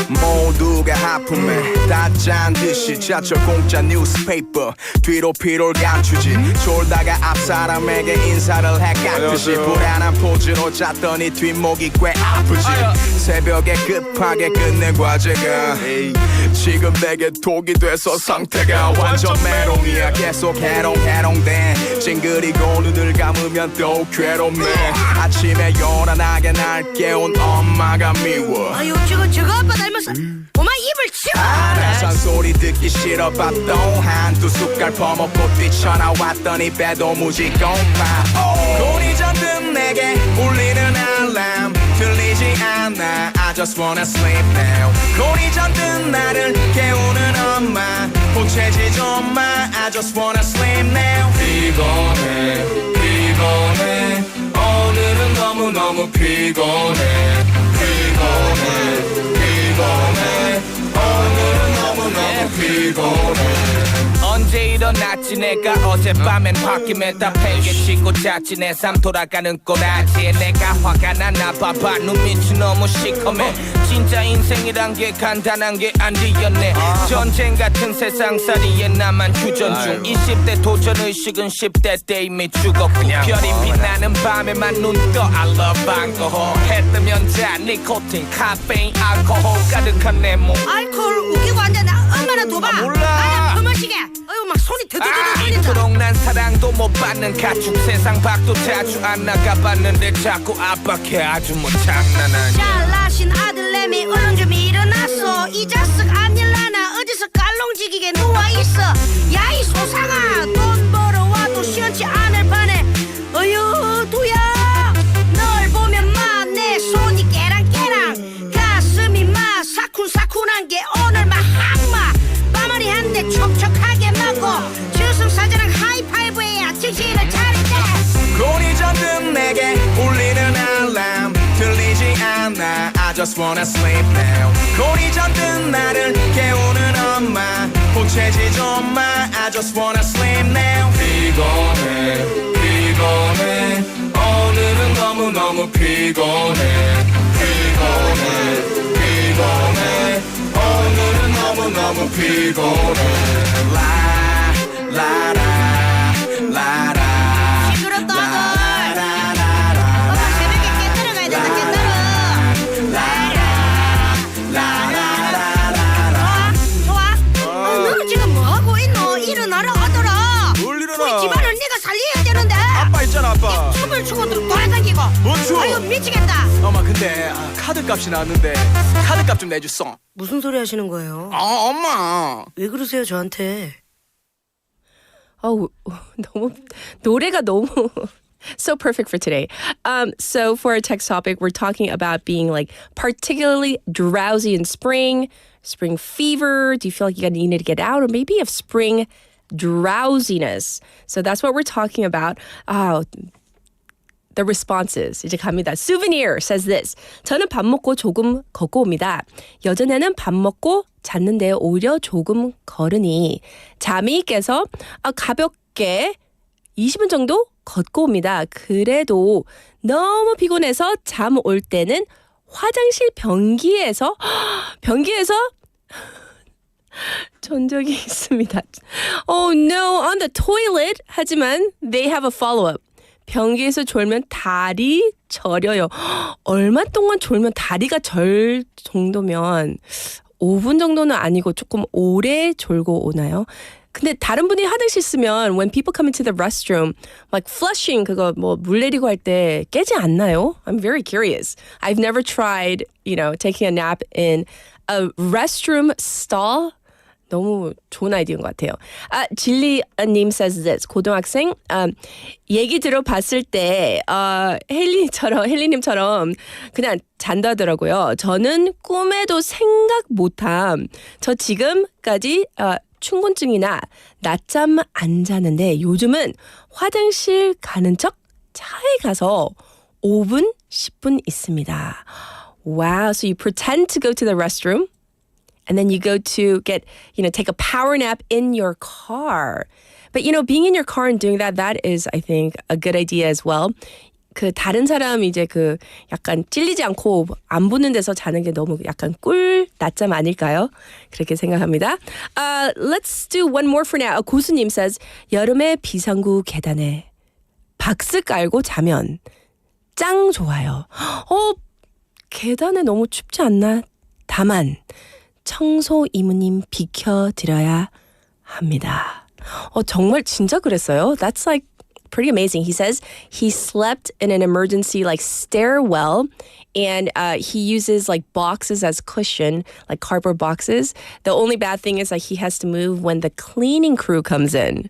Speaker 7: 모두가 하품해 다 짠 듯이 지하철 공짜 뉴스페이퍼 뒤로 피로를 감추지 졸다가 앞 사람에게 인사를 해 깍듯이 불안한 포즈로 잤더니 뒷목이 꽤 아프지 새벽에 급하게 끝낸 과제가 지금 내게 독이 돼서 상태가 완전 메롱이야 계속 해롱해롱대 찡그리고 눈을 감으면 또 괴롭네 아침에 요란하게 날 깨운 엄마가 미워
Speaker 8: 아유 저거 아빠 닮았어 엄마 입을 치워
Speaker 7: 나 잔소리 듣기 싫어 밥도 한두 숟갈 퍼먹고 뛰쳐나왔더니 배도 무지 고파 돈이 잔뜩 내게 울리는 알람 들리지 않아 I just wanna sleep now 돈이 잔뜩 나를 깨우는 엄마 보채지 좀 마 I just wanna sleep now 피곤해 피곤해 오늘은 너무너무 피곤해 피곤해 피곤해 오늘은 너무너무 피곤해 언제 일어났지 내가 어젯밤엔 홧김에 다 팽개치고 잤지 내 삶 돌아가는 꼬라지에 내가 화가 나나 봐봐 눈빛이 너무 시커매 진짜 인생이란 게 간단한 게 아니었네 전쟁 같은 세상살이에 나만 휴전 중 20대 도전의식은 10대 때 이미 죽었고 별이 빛나는 밤에만 눈 떠 I love 방과후 해 뜨면 자 니코틴 카페인 알코올 가득한 내 몸
Speaker 8: 알코올 웃기고 앉아 나 얼마나 둬봐
Speaker 7: 몰라.
Speaker 8: 나야 퍼마시게 어휴 막 손이 드드드드 떨린다
Speaker 7: 이토록 난 사랑도 못 받는 가축 세상 밖도 자주 안 나가봤는데 자꾸 압박해 아주 뭐 장난하냐
Speaker 8: 잘나신 아들내미 얼른 좀 일어났어 이 자식 안 일나나 어디서 깔롱지기게 누워있어 야 이 소상아 돈 벌어와도 시원치 않을 판에 어휴 도야 널 보면 마 내 손이 깨랑깨랑 가슴이 마 사쿤사쿤한 게 오늘 마 항마 빠머리 한 대 촉촉하게 맞고 주승사자랑 하이파이브해야 정신을 차리게
Speaker 7: 돈이 잔뜩 내게 울리는 알람 들리지 않아 I just wanna sleep now 돈이 잔뜩 나를 깨우는 엄마 보채지 좀 마 I just wanna sleep now 피곤해 피곤해 오늘은 너무너무 피곤해 피곤해 피곤해 오늘은 너무너무 피곤해 라라라
Speaker 8: 시끄럽다 엄마 새벽에 깨뜨려 가야 된다 좋아 너는 지금 뭐하고 있노 일어나라 하더라
Speaker 7: 뭘 일어나
Speaker 8: 우리 집안을 네가 살려야 되는데
Speaker 7: 아빠 있잖아 아빠
Speaker 8: 춤을 추고 돌아다니고
Speaker 7: 뭔 춤?
Speaker 8: 아유 미치겠다
Speaker 7: 엄마 근데 카드값이 나왔는데 카드값 좀 내줬어
Speaker 8: 무슨 소리 하시는 거예요?
Speaker 7: 엄마
Speaker 8: 왜 그러세요 저한테?
Speaker 3: 너무 노래가 너무 so perfect for today. So for our text topic, we're talking about being like particularly drowsy in spring fever. Do you feel like you need to get out, or maybe of spring drowsiness? So that's what we're talking about. The responses. 이제 갑니다. Souvenir says this. 저는 밥 먹고 조금 걷고 옵니다. 여전에는 밥 먹고 잤는데 오히려 조금 걸으니 잠이 깨서 가볍게 20분 정도 걷고 옵니다. 그래도 너무 피곤해서 잠 올 때는 화장실 변기에서 전 적이 있습니다. Oh no, on the toilet. 하지만 they have a follow-up. 변기에서 졸면 다리 저려요. 얼마 동안 졸면 다리가 절 정도면 5분 정도는 아니고 조금 오래 졸고 오나요? 근데 다른 분이 화장실 쓰면 when people come into the restroom like flushing 그거 뭐 물 내리고 할 때 깨지 않나요? I'm very curious. I've never tried, taking a nap in a restroom stall. 너무 좋은 아이디어인 것 같아요. 진리님 says this. 고등학생 얘기 들어봤을 때 헬리님처럼 그냥 잔다더라고요. 저는 꿈에도 생각 못함. 저 지금까지 춘곤증이나 낮잠 안 자는데 요즘은 화장실 가는 척 차에 가서 5분, 10분 있습니다. Wow, so you pretend to go to the restroom and then you go to take a power nap in your car. But, being in your car and doing that is, I think, a good idea as well. 다른 사람 약간 찔리지 않고 안 붙는 데서 자는 게 너무 약간 꿀 낮잠 아닐까요? 그렇게 생각합니다. Let's do one more for now. 고수님 says, 여름에 비상구 계단에 박스 깔고 자면 짱 좋아요. 계단에 너무 춥지 않나? 다만 청소 이모님 비켜드려야 합니다. 정말 진짜 그랬어요? That's like pretty amazing. He says he slept in an emergency stairwell and he uses boxes as cushion, like cardboard boxes. The only bad thing is he has to move when the cleaning crew comes in.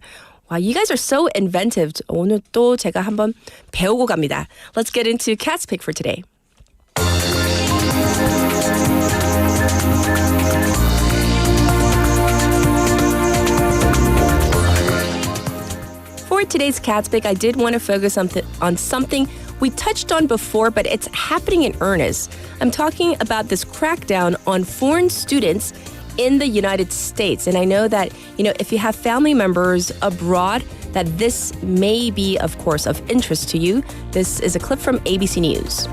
Speaker 3: Wow, you guys are so inventive. 오늘 또 제가 한번 배우고 갑니다. Let's get into Cat's Pick for today. For today's Cat's Pick, I did want to focus on something we touched on before, but it's happening in earnest. I'm talking about this crackdown on foreign students in the United States. And I know that, if you have family members abroad, that this may be, of course, of interest to you. This is a clip from ABC News.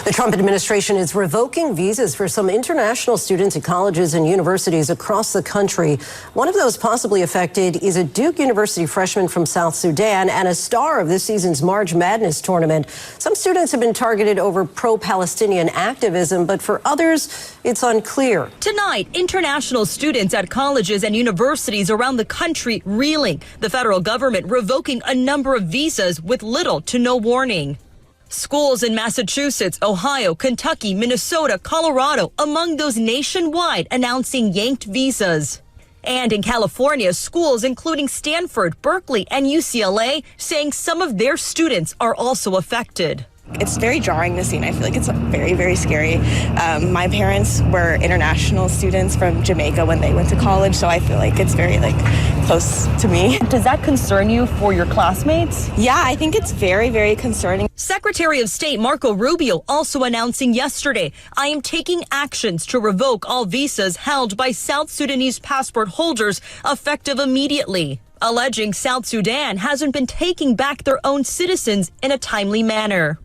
Speaker 9: The Trump administration is revoking visas for some international students at colleges and universities across the country. One of those possibly affected is a Duke University freshman from South Sudan and a star of this season's March Madness tournament. Some students have been targeted over pro-Palestinian activism, but for others, it's unclear.
Speaker 10: Tonight, international students at colleges and universities around the country reeling. The federal government revoking a number of visas with little to no warning. Schools in Massachusetts, Ohio, Kentucky, Minnesota, Colorado, among those nationwide announcing yanked visas. And in California, schools including Stanford, Berkeley, and UCLA saying some of their students are also affected.
Speaker 11: It's very jarring to see, and I feel like it's very, very scary. My parents were international students from Jamaica when they went to college, so I feel like it's very close to me.
Speaker 10: Does that concern you for your classmates?
Speaker 11: Yeah, I think it's very, very concerning.
Speaker 10: Secretary of State Marco Rubio also announcing yesterday, I am taking actions to revoke all visas held by South Sudanese passport holders effective immediately. alleging South Sudan hasn't been taking back their own citizens in a timely manner.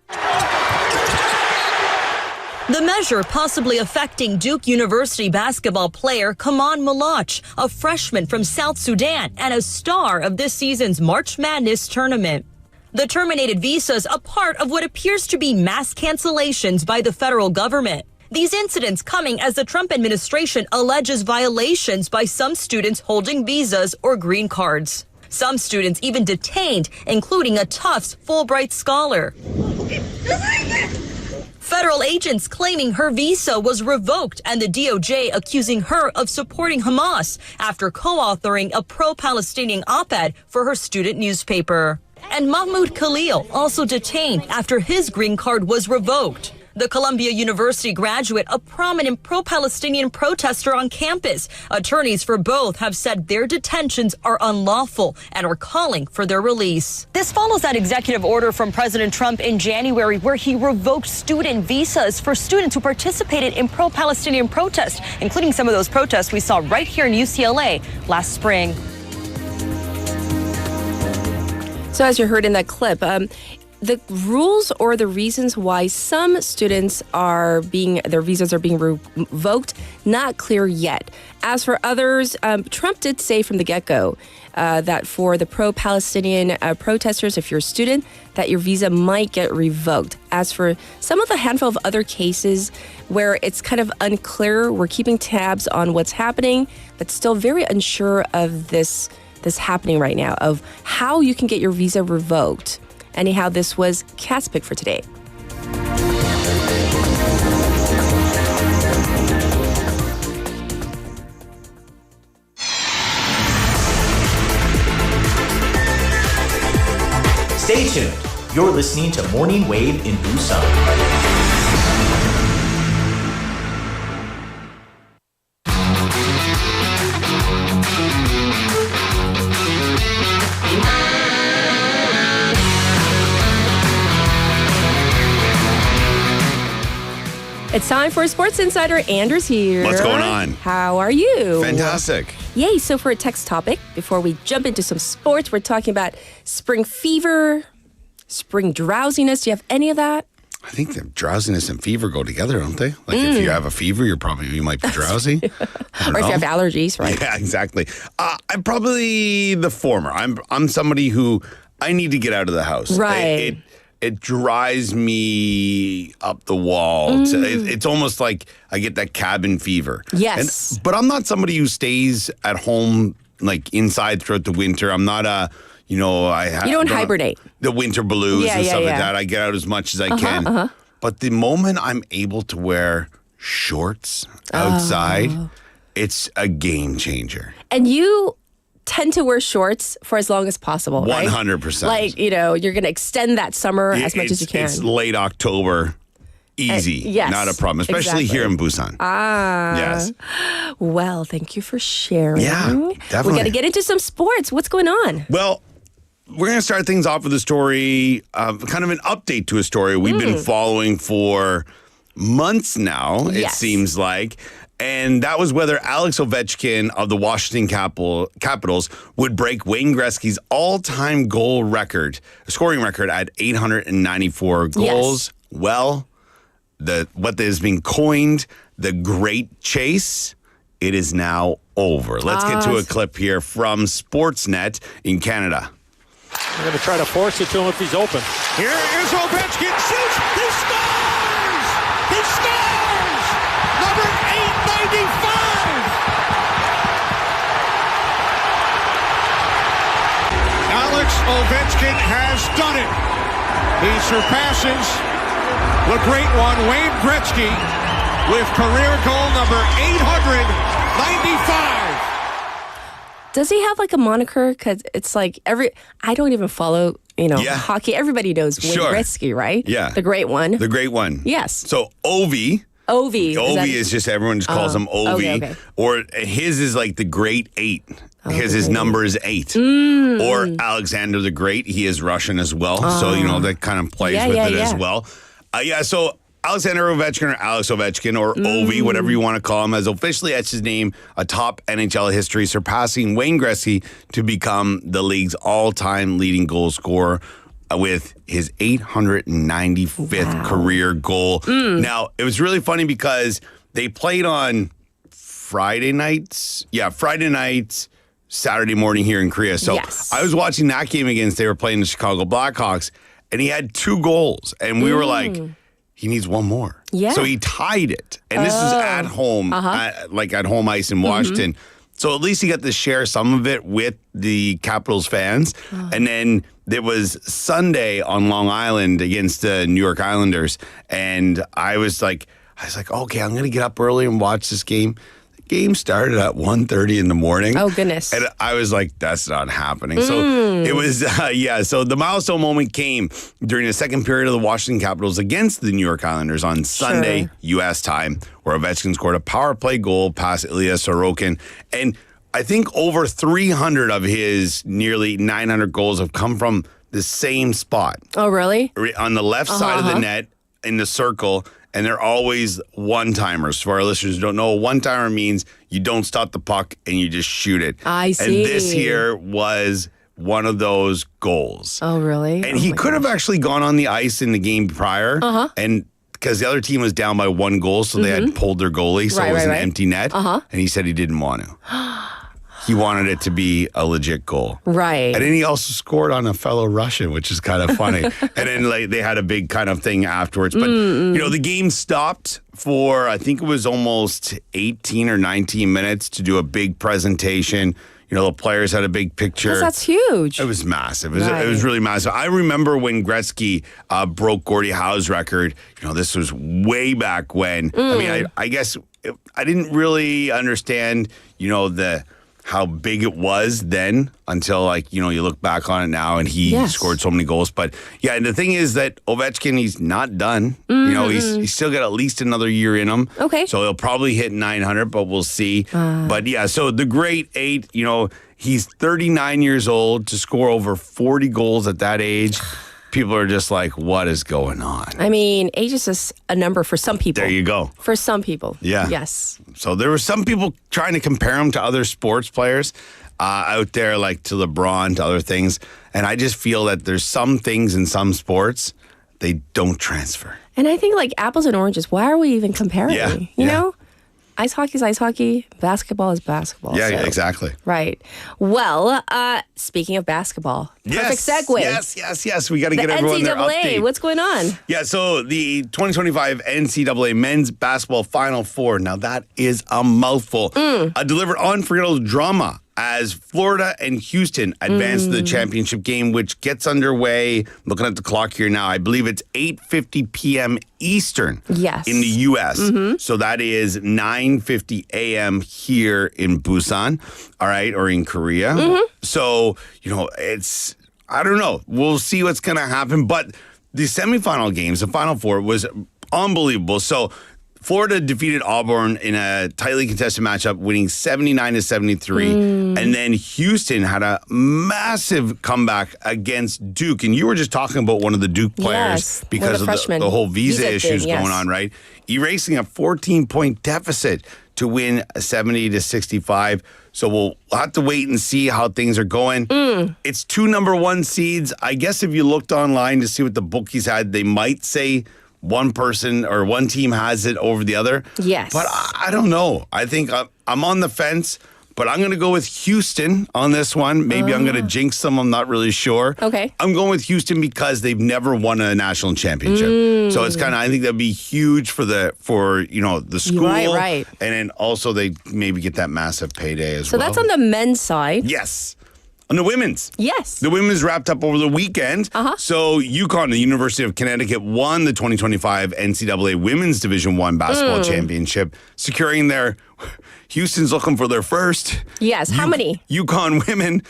Speaker 10: The measure possibly affecting Duke University basketball player Kaman Malach, a freshman from South Sudan and a star of this season's March Madness tournament. The terminated visas a part of what appears to be mass cancellations by the federal government. These incidents coming as the Trump administration alleges violations by some students holding visas or green cards. Some students even detained, including a Tufts Fulbright scholar. Federal agents claiming her visa was revoked and the DOJ accusing her of supporting Hamas after co-authoring a pro-Palestinian op-ed for her student newspaper. And Mahmoud Khalil also detained after his green card was revoked. The Columbia University graduate, a prominent pro-Palestinian protester on campus. Attorneys for both have said their detentions are unlawful and are calling for their release. This follows that executive order from President Trump in January where he revoked student visas for students who participated in pro-Palestinian protests, including some of those protests we saw right here in UCLA last spring.
Speaker 3: So as you heard in that clip, the rules or the reasons why some students their visas are being revoked, not clear yet. As for others, Trump did say from the get-go that for the pro-Palestinian protesters, if you're a student, that your visa might get revoked. As for some of the handful of other cases where it's kind of unclear, we're keeping tabs on what's happening, but still very unsure of this happening right now, of how you can get your visa revoked. Anyhow, this was Cat's Pick for today.
Speaker 12: Stay tuned. You're listening to Morning Wave in Busan.
Speaker 3: It's time for Sports Insider. Andrew's here.
Speaker 13: What's going on?
Speaker 3: How are you?
Speaker 13: Fantastic.
Speaker 3: Yay. So for a text topic, before we jump into some sports, we're talking about spring fever, spring drowsiness. Do you have any of that?
Speaker 13: I think that drowsiness and fever go together, don't they? Like if you have a fever, you might be drowsy.
Speaker 3: Or if you have allergies, right?
Speaker 13: Yeah, exactly. I'm probably the former. I'm somebody who I need to get out of the house.
Speaker 3: Right.
Speaker 13: It drives me up the wall. It's almost like I get that cabin fever.
Speaker 3: Yes.
Speaker 13: But I'm not somebody who stays at home, like inside throughout the winter. I'm not you don't
Speaker 3: hibernate.
Speaker 13: The winter blues and stuff like that. I get out as much as I can. But the moment I'm able to wear shorts outside, it's a game changer.
Speaker 3: And you tend to wear shorts for as long as possible, right?
Speaker 13: 100%.
Speaker 3: Like, you're going to extend that summer as much as you can.
Speaker 13: It's late October. Easy.
Speaker 3: Yes.
Speaker 13: Not a problem, especially here in Busan. Yes.
Speaker 3: Well, thank you for sharing.
Speaker 13: Yeah, definitely.
Speaker 3: We got to get into some sports. What's going on?
Speaker 13: Well, we're going to start things off with a story, kind of an update to a story we've been following for months now, it seems like. And that was whether Alex Ovechkin of the Washington Capitals would break Wayne Gretzky's all-time scoring record at 894 goals.
Speaker 3: Yes.
Speaker 13: Well, what has been coined the Great Chase, it is now over. Let's get to a clip here from Sportsnet in Canada.
Speaker 14: They're going to try to force it to him if he's open. Here is Ovechkin. Shoots! He scores! He scores! Number 895! Alex Ovechkin has done it. He surpasses the great one, Wayne Gretzky, with career goal number 895.
Speaker 3: Does he have like a moniker? Because it's like I don't even follow, hockey. Everybody knows Wayne Gretzky, right?
Speaker 13: Yeah.
Speaker 3: The great one.
Speaker 13: The great one.
Speaker 3: Yes.
Speaker 13: So Ovi. Ovi is just, everyone just calls him Ovi.
Speaker 3: Okay.
Speaker 13: Or his is like the Great 8. Because his number is 8. Or Alexander the Great. He is Russian as well. So, that kind of plays with it as well. So Alexander Ovechkin, or Alex Ovechkin, or Ovi, whatever you want to call him, has officially etched his name atop NHL history, surpassing Wayne Gretzky to become the league's all-time leading goal scorer with his 895th career goal. Now, it was really funny because they played on Friday nights. Yeah, Friday nights, Saturday morning here in Korea. So I was watching that game against, they were playing the Chicago Blackhawks, and he had 2 goals. And we were like, he needs one more.
Speaker 3: Yeah.
Speaker 13: So he tied it. And this was at home, at home ice in Washington. So at least he got to share some of it with the Capitals fans. And then there was Sunday on Long Island against the New York Islanders. And I was like, okay, I'm going to get up early and watch this game. Game started at 1:30 in the morning.
Speaker 3: Oh, goodness.
Speaker 13: And I was like, that's not happening. So it was, so the milestone moment came during the second period of the Washington Capitals against the New York Islanders on Sunday, U.S. time, where Ovechkin scored a power play goal past Ilya Sorokin. And I think over 300 of his nearly 900 goals have come from the same spot.
Speaker 3: Oh, really?
Speaker 13: On the left side of the net in the circle. And they're always one-timers. For our listeners who don't know, a one-timer means you don't stop the puck and you just shoot it.
Speaker 3: I see.
Speaker 13: And this here was one of those goals.
Speaker 3: Oh, really?
Speaker 13: And he could have actually gone on the ice in the game prior. And because the other team was down by 1 goal, so they had pulled their goalie, so it was an empty net. And he said he didn't want to. He wanted it to be a legit goal.
Speaker 3: Right.
Speaker 13: And then he also scored on a fellow Russian, which is kind of funny. And then they had a big kind of thing afterwards. But, the game stopped for, I think it was almost 18 or 19 minutes to do a big presentation. The players had a big picture.
Speaker 3: That's huge.
Speaker 13: It was massive. It was really massive. I remember when Gretzky broke Gordie Howe's record. This was way back when. I mean, I guess I didn't really understand, how big it was then until you look back on it now and he scored so many goals. But yeah, and the thing is that Ovechkin, he's not done. He's still got at least another year in him.
Speaker 3: Okay.
Speaker 13: So he'll probably hit 900, but we'll see. But yeah, so the great 8, he's 39 years old to score over 40 goals at that age. People are just like, what is going on?
Speaker 3: I mean, age is just a number for some people.
Speaker 13: There you go.
Speaker 3: For some people.
Speaker 13: Yeah.
Speaker 3: Yes.
Speaker 13: So there were some people trying to compare him to other sports players out there, like to LeBron, to other things. And I just feel that there's some things in some sports, they don't transfer.
Speaker 3: And I think like apples and oranges, why are we even comparing? You know? Ice hockey is ice hockey. Basketball is basketball.
Speaker 13: Yeah, exactly.
Speaker 3: Right. Well, speaking of basketball, perfect segue.
Speaker 13: Yes. We got to get everyone their update.
Speaker 3: What's going on?
Speaker 13: Yeah, so the 2025 NCAA Men's Basketball Final Four. Now, that is a mouthful. Delivered unforgettable drama as Florida and Houston advance to the championship game, which gets underway. Looking at the clock here now, I believe it's 8:50 p.m. Eastern in the U.S. So that is 9:50 a.m. here in Busan, all right, or in Korea. So, it's, I don't know. We'll see what's going to happen. But the semifinal games, the Final Four, was unbelievable. So Florida defeated Auburn in a tightly contested matchup, winning 79-73. And then Houston had a massive comeback against Duke. And you were just talking about one of the Duke players because of the whole visa issues going on, right? Erasing a 14-point deficit to win 70-65. So we'll have to wait and see how things are going. It's 2 number 1 seeds. I guess if you looked online to see what the bookies had, they might say one person or one team has it over the other.
Speaker 3: Yes.
Speaker 13: But I don't know. I think I'm on the fence, but I'm going to go with Houston on this one. Maybe I'm going to jinx them. I'm not really sure.
Speaker 3: Okay.
Speaker 13: I'm going with Houston because they've never won a national championship. So it's kind of, I think that'd be huge for the school.
Speaker 3: Right.
Speaker 13: And then also they maybe get that massive payday as well.
Speaker 3: So that's on the men's side.
Speaker 13: Yes. On the women's.
Speaker 3: Yes.
Speaker 13: The women's wrapped up over the weekend. So UConn, the University of Connecticut, won the 2025 NCAA Women's Division I Basketball Championship, securing their, Houston's looking for their first.
Speaker 3: Yes. How many?
Speaker 13: UConn women.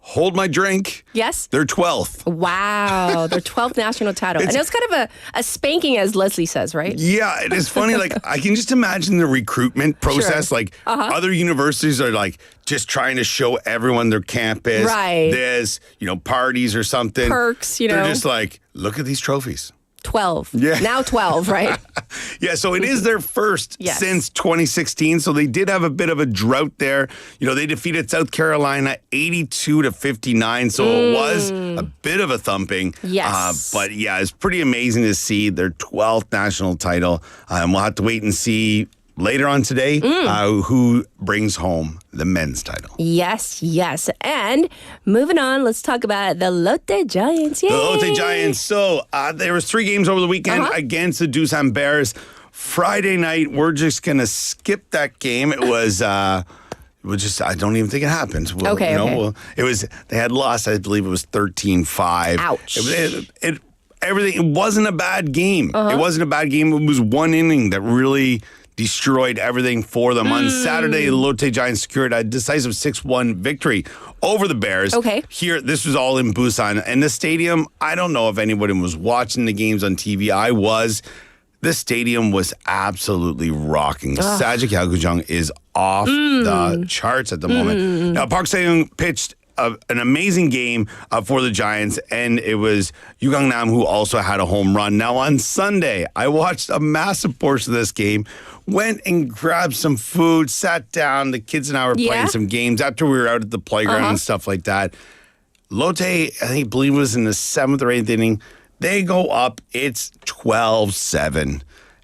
Speaker 13: Hold my drink.
Speaker 3: Yes.
Speaker 13: They're 12th.
Speaker 3: Wow. Their 12th national title. And it was kind of a spanking, as Leslie says, right?
Speaker 13: Yeah, it is funny. Like, I can just imagine the recruitment process.
Speaker 3: Sure.
Speaker 13: Like, other universities are like just trying to show everyone their campus.
Speaker 3: Right.
Speaker 13: There's, parties or something.
Speaker 3: Perks,
Speaker 13: They're just like, look at these trophies.
Speaker 3: 12.
Speaker 13: Yeah.
Speaker 3: Now 12, right?
Speaker 13: Yeah, so it is their first
Speaker 3: Yes.
Speaker 13: since 2016. So they did have a bit of a drought there. You know, they defeated South Carolina 82-59. So it was a bit of a thumping.
Speaker 3: Yes.
Speaker 13: But yeah, it's pretty amazing to see their 12th national title. And we'll have to wait and see later on today who brings home the men's title.
Speaker 3: Yes, yes. And moving on, let's talk about the Lotte Giants. Yay!
Speaker 13: The Lotte Giants. So there was 3 games over the weekend against the Doosan Bears. Friday night, we're just going to skip that game. It was... I don't even think it happened. Well,
Speaker 3: Okay,
Speaker 13: you know,
Speaker 3: okay.
Speaker 13: well, it was, they had lost, I believe it was 13-5.
Speaker 3: Ouch.
Speaker 13: Everything, it wasn't a bad game. It wasn't a bad game. It was one inning that really destroyed everything for them. On Saturday, the Lotte Giants secured a decisive 6-1 victory over the Bears.
Speaker 3: Okay.
Speaker 13: Here, this was all in Busan. And the stadium, I don't know if anybody was watching the games on TV. I was. The stadium was absolutely rocking. Sajik Yagujang is off the charts at the moment. Now, Park Se-young pitched an amazing game for the Giants, and it was Yu Gang-nam who also had a home run. Now, on Sunday, I watched a massive portion of this game, went and grabbed some food, sat down. The kids and I were playing some games after we were out at the playground and stuff like that. Lotte, I believe it was in the 7th or 8th inning. They go up, it's 12-7.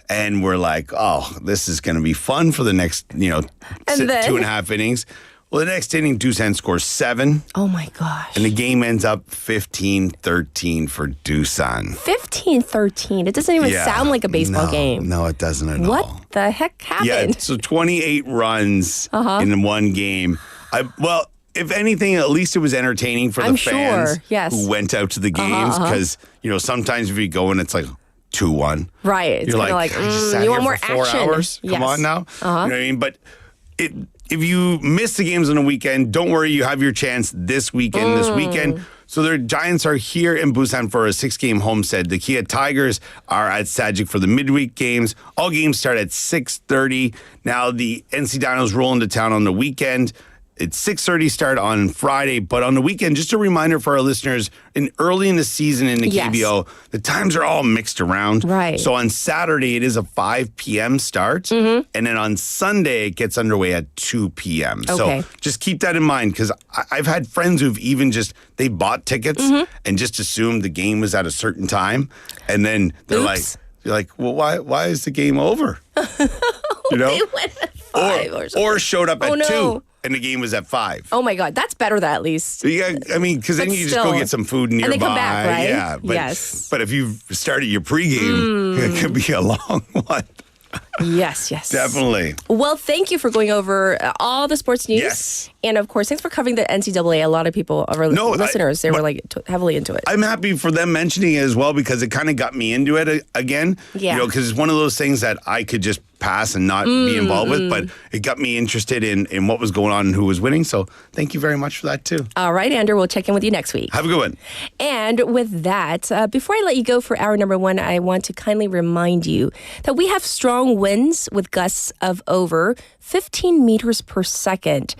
Speaker 13: And we're like, oh, this is going to be fun for the next, 2.5 innings. Well, the next inning, Doosan scores 7.
Speaker 3: Oh, my gosh.
Speaker 13: And the game ends up 15-13 for Doosan.
Speaker 3: 15-13. It doesn't even sound like a baseball game.
Speaker 13: No, it doesn't at all.
Speaker 3: What the heck happened?
Speaker 13: Yeah, so 28 runs in one game. If anything, at least it was entertaining for the fans who went out to the games because, sometimes if you go and it's like 2-1.
Speaker 3: Right.
Speaker 13: You're like, I just sat
Speaker 3: you
Speaker 13: here
Speaker 3: want more
Speaker 13: for 4
Speaker 3: action.
Speaker 13: hours? Come
Speaker 3: Yes.
Speaker 13: on now. You know what I mean? But if you miss the games on a weekend, don't worry. You have your chance this weekend. So the Giants are here in Busan for a 6-game homestead. The Kia Tigers are at Sajik for the midweek games. All games start at 6:30. Now the NC Dinos roll into town on the weekend. It's 6:30 start on Friday, but on the weekend, just a reminder for our listeners, early in the season in the KBO, the times are all mixed around.
Speaker 3: Right.
Speaker 13: So on Saturday, it is a 5 p.m. start, and then on Sunday, it gets underway at 2 p.m.
Speaker 3: Okay.
Speaker 13: So just keep that in mind, because I've had friends who've even they bought tickets and just assumed the game was at a certain time, and then they're like, well, why is the game over?
Speaker 3: They went at 5 or something.
Speaker 13: Or showed up at 2.
Speaker 3: No.
Speaker 13: And the game was at 5.
Speaker 3: Oh my God, that's better at least.
Speaker 13: Yeah, I mean, because then
Speaker 3: But
Speaker 13: you just go
Speaker 3: still.
Speaker 13: get some food nearby.
Speaker 3: And they come back, right?
Speaker 13: Yeah, but,
Speaker 3: Yes.
Speaker 13: But if you've started your pregame, it could be a long one.
Speaker 3: Yes.
Speaker 13: Definitely.
Speaker 3: Well, thank you for going over all the sports news.
Speaker 13: Yes.
Speaker 3: And of course, thanks for covering the NCAA. A lot of people, our listeners, they were heavily into it.
Speaker 13: I'm happy for them mentioning it as well because it kind of got me into it again.
Speaker 3: Yeah.
Speaker 13: Because it's one of those things that I could just pass and not be involved with, but it got me interested in what was going on and who was winning. So thank you very much for that too.
Speaker 3: All right, Andrew, we'll check in with you next week.
Speaker 13: Have a good one.
Speaker 3: And with that, before I let you go for hour number 1, I want to kindly remind you that we have strong winds with gusts of over 15 meters per second.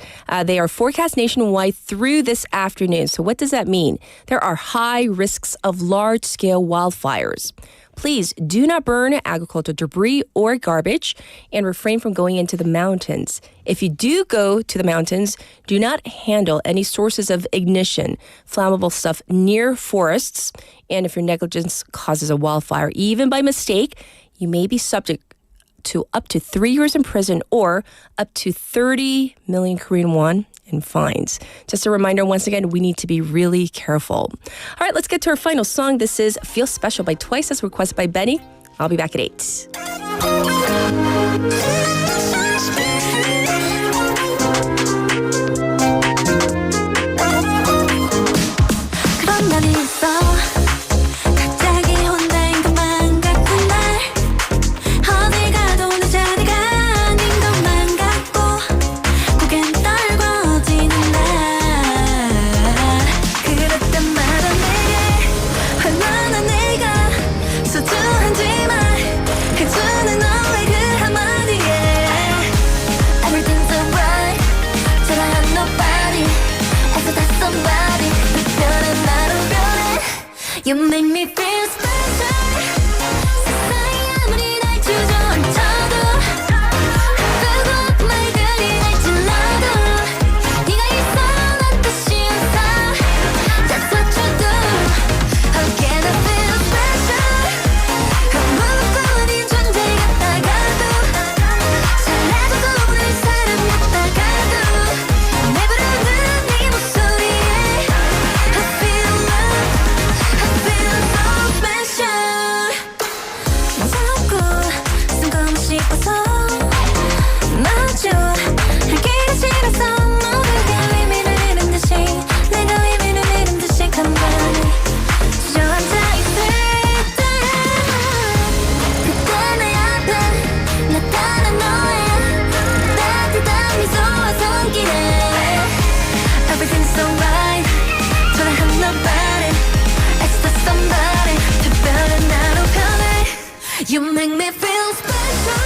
Speaker 3: They are forecast nationwide through this afternoon. So what does that mean? There are high risks of large-scale wildfires. Please do not burn agricultural debris or garbage and refrain from going into the mountains. If you do go to the mountains, do not handle any sources of ignition, flammable stuff near forests. And if your negligence causes a wildfire, even by mistake, you may be subject to up to 3 years in prison or up to 30 million Korean won in fines. Just a reminder, once again, we need to be really careful. All right, let's get to our final song. This is Feel Special by Twice, as requested by Benny. I'll be back at 8.
Speaker 15: You make me feel special. You make me feel special.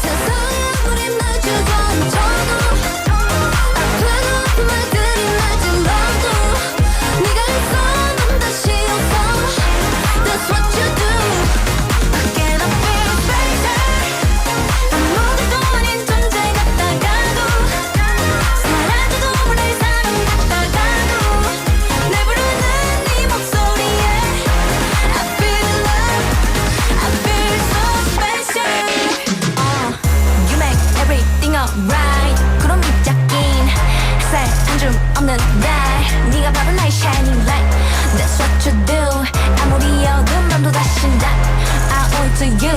Speaker 15: 세상에 아무리 날 주저앉혀도 아프고 아픈 말들이 날 찔러도 네가 있어 난 다시 웃어. That's what you do. Again I feel special. 아무것도 아닌 존재 같다가도 사라져도 모를 사람 같다가도 내 부르는 네 목소리에 I feel love. I feel so special. You make everything alright. 구름 짝인 햇살 한 줌 없는 날 네가 바로 나의 shining light. That's what you do. 아무리 어두운 밤도 다시 다 I owe it to you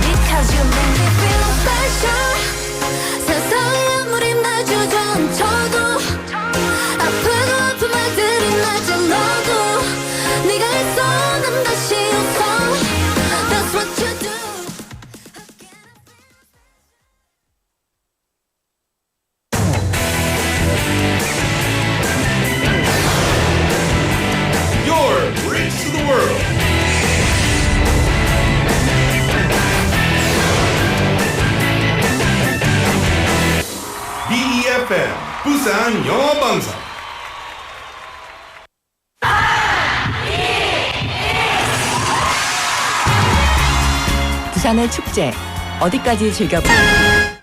Speaker 15: because you make me feel special. 세상에 아무리 날 주저앉혀도 아프고 아픈 말들이 날 찔러도 네가 있어 난 다시 웃어. That's what you do.
Speaker 13: Your bridge to the world. BEFM 부산 영어방송.
Speaker 10: 부산의 축제 어디까지 즐겨볼까?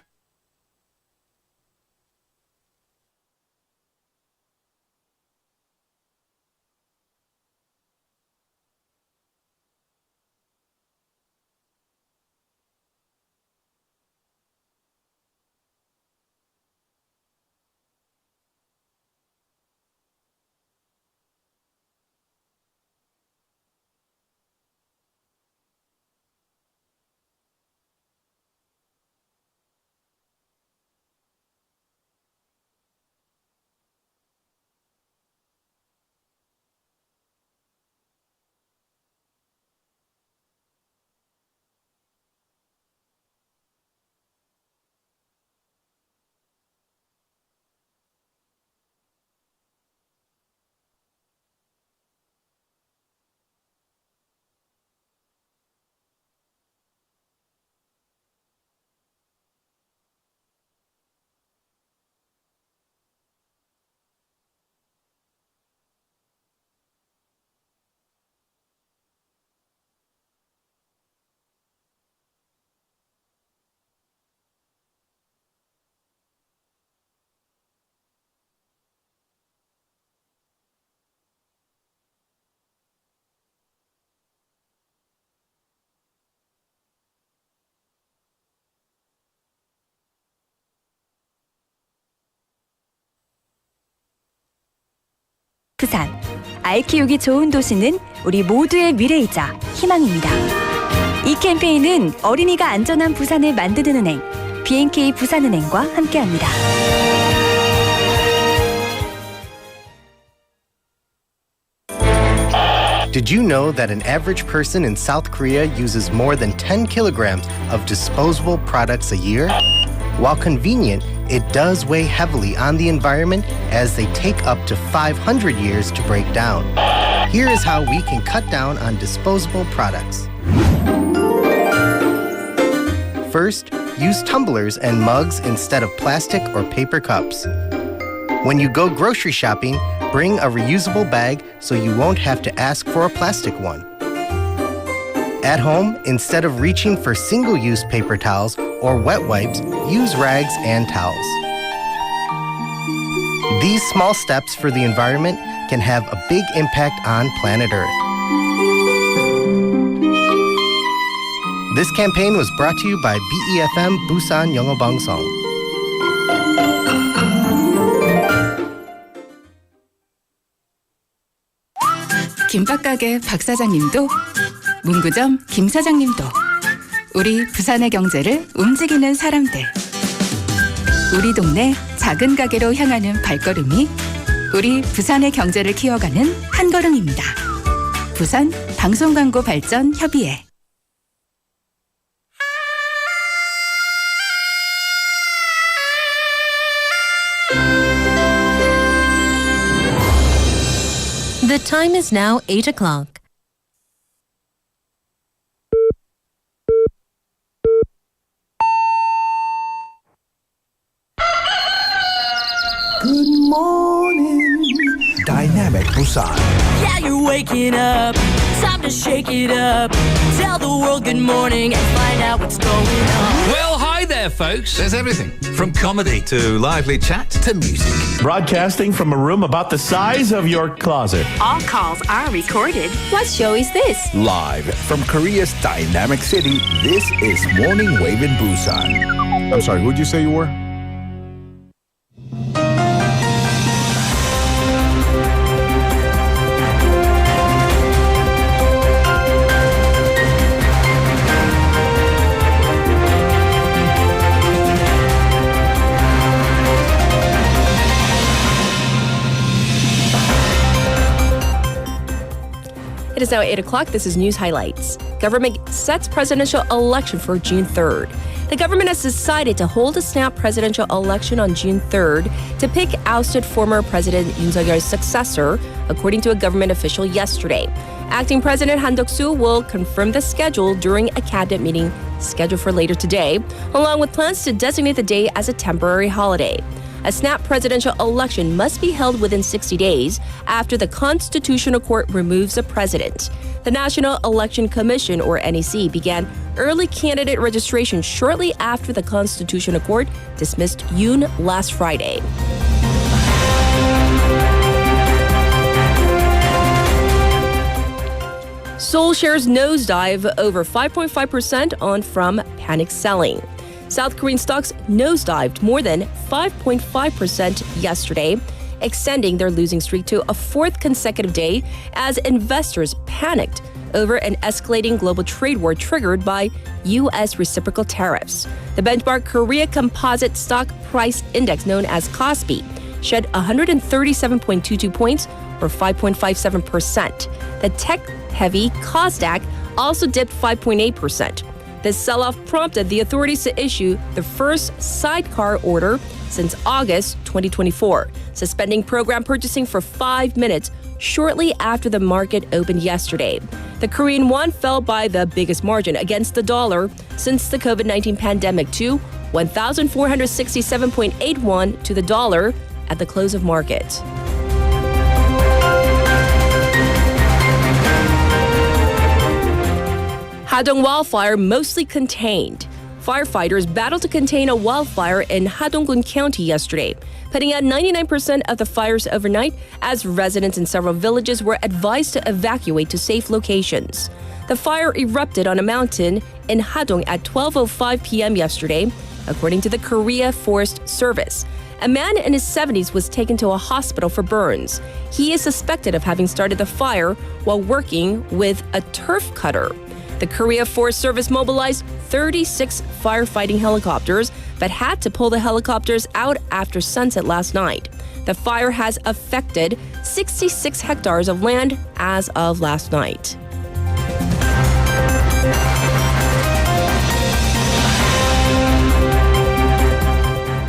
Speaker 15: 부산. 아이 키우기 좋은 도시는 우리 모두의 미래이자 희망입니다. 이 캠페인은 어린이가 안전한 부산을 만드는 은행, B&K 부산은행과 함께합니다.
Speaker 16: Did you know that an average person in South Korea uses more than 10 kilograms of disposable products a year? While convenient, it does weigh heavily on the environment as they take up to 500 years to break down. Here is how we can cut down on disposable products. First, use tumblers and mugs instead of plastic or paper cups. When you go grocery shopping, bring a reusable bag so you won't have to ask for a plastic one. At home, instead of reaching for single-use paper towels or wet wipes, use rags and towels. These small steps for the environment can have a big impact on planet Earth. This campaign was brought to you by BEFM Busan 영어방송.
Speaker 17: 김밥가게 박 사장님도 문구점 김 사장님도 우리 부산의 경제를 움직이는 사람들. 우리 동네 작은 가게로 향하는 발걸음이 우리 부산의 경제를 키워가는 한 걸음입니다. 부산 방송광고 발전 협의회.
Speaker 18: The time is now 8 o'clock.
Speaker 7: Good morning, Dynamic Busan.
Speaker 18: Yeah, you're waking up. Time to shake it up. Tell the world good morning and find out what's going on.
Speaker 19: Well, hi there, folks. There's everything from comedy to lively chat to music.
Speaker 12: Broadcasting from a room about the size of your closet.
Speaker 18: All calls are recorded.
Speaker 3: What show is this?
Speaker 7: Live from Korea's dynamic city, this is Morning Wave in Busan.
Speaker 20: I'm sorry, who'd you say you were?
Speaker 3: It is now 8 o'clock. This is News Highlights. Government sets presidential election for June 3rd. The government has decided to hold a snap presidential election on June 3rd to pick ousted former President Yoon Suk-yeol's successor, according to a government official yesterday. Acting President Han Duck-soo will confirm the schedule during a cabinet meeting scheduled for later today, along with plans to designate the day as a temporary holiday. A snap presidential election must be held within 60 days after the Constitutional Court removes a president. The National Election Commission, or NEC, began early candidate registration shortly after the Constitutional Court dismissed Yoon last Friday. Seoul shares nosedive over 5.5% on from panic selling. South Korean stocks nosedived more than 5.5% yesterday, extending their losing streak to a fourth consecutive day as investors panicked over an escalating global trade war triggered by U.S. reciprocal tariffs. The benchmark Korea Composite Stock Price Index, known as KOSPI, shed 137.22 points, or 5.57%. The tech-heavy KOSDAQ also dipped 5.8%. This sell-off prompted the authorities to issue the first sidecar order since August 2024, suspending program purchasing for 5 minutes shortly after the market opened yesterday. The Korean won fell by the biggest margin against the dollar since the COVID-19 pandemic to 1,467.8 won to the dollar at the close of market. Hadong wildfire mostly contained. Firefighters battled to contain a wildfire in Hadong-gun County yesterday, putting out 99% of the fires overnight as residents in several villages were advised to evacuate to safe locations. The fire erupted on a mountain in Hadong at 12:05 p.m. yesterday, according to the Korea Forest Service. A man in his 70s was taken to a hospital for burns. He is suspected of having started the fire while working with a turf cutter. The Korea Forest Service mobilized 36 firefighting helicopters, but had to pull the helicopters out after sunset last night. The fire has affected 66 hectares of land as of last night.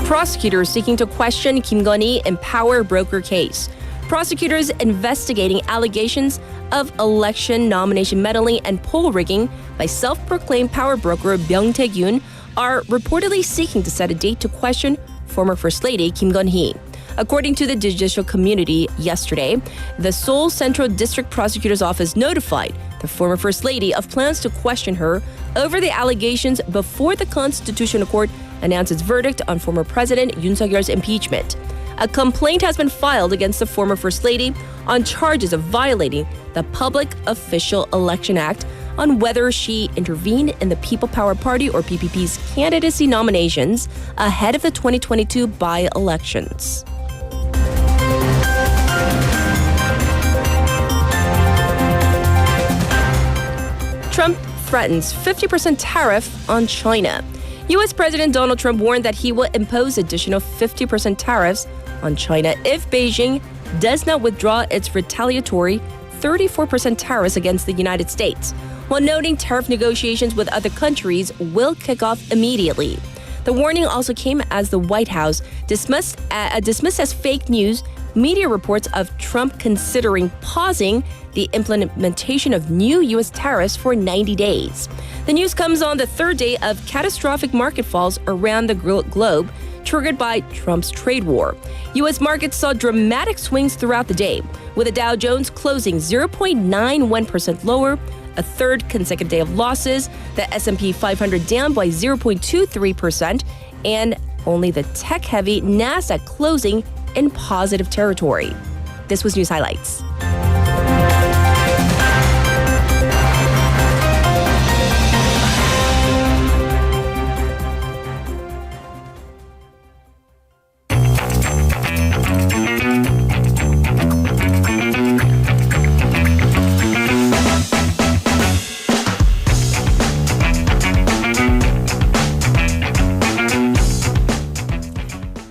Speaker 3: Prosecutors seeking to question Kim Gun-hee in power broker case. Prosecutors investigating allegations of election nomination meddling and poll rigging by self-proclaimed power broker Byung Tae-gyun are reportedly seeking to set a date to question former First Lady Kim Gun-hee. According to the judicial community yesterday, the Seoul Central District Prosecutor's Office notified the former First Lady of plans to question her over the allegations before the Constitutional Court announced its verdict on former President Yoon Suk-yeol's impeachment. A complaint has been filed against the former First Lady on charges of violating the Public Official Election Act on whether she intervened in the People Power Party or PPP's candidacy nominations ahead of the 2022 by-elections. Trump threatens 50% tariff on China. U.S. President Donald Trump warned that he will impose additional 50% tariffs on China if Beijing does not withdraw its retaliatory 34% tariffs against the United States, while noting tariff negotiations with other countries will kick off immediately. The warning also came as the White House dismissed as fake news media reports of Trump considering pausing the implementation of new U.S. tariffs for 90 days. The news comes on the third day of catastrophic market falls around the globe triggered by Trump's trade war. U.S. markets saw dramatic swings throughout the day, with the Dow Jones closing 0.91% lower, a third consecutive day of losses, the S&P 500 down by 0.23%, and only the tech-heavy NASDAQ closing in positive territory. This was News Highlights.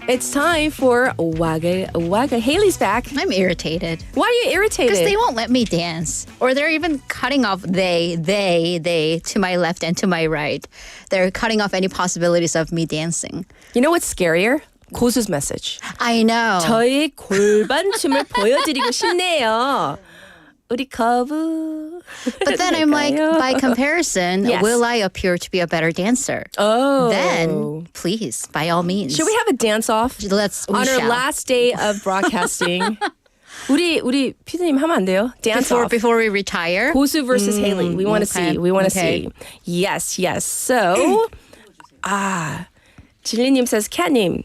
Speaker 3: It's time for Waga. Haley's back.
Speaker 6: I'm irritated.
Speaker 3: Why are you irritated?
Speaker 6: Because they won't let me dance. Or they're even cutting off they to my left and to my right. They're cutting off any possibilities of me dancing.
Speaker 3: You know what's scarier? 고수's message.
Speaker 6: I know.
Speaker 3: 저희 골반 춤을 보여드리고 싶네요. 우리 거부.
Speaker 6: But then I'm like, by comparison,
Speaker 3: Yes.
Speaker 6: will I appear to be a better dancer?
Speaker 3: Oh.
Speaker 6: Then, please, by all means.
Speaker 3: Should we have a dance-off?
Speaker 6: We
Speaker 3: On our
Speaker 6: shall.
Speaker 3: last day of broadcasting. 우리 피디님 하면 안 돼요? Dance-off.
Speaker 6: Before we retire?
Speaker 3: 고수 versus Haley. We want to
Speaker 6: okay.
Speaker 3: see. We want to
Speaker 6: Okay.
Speaker 3: see. Yes. So, 진리님 says, 캣님,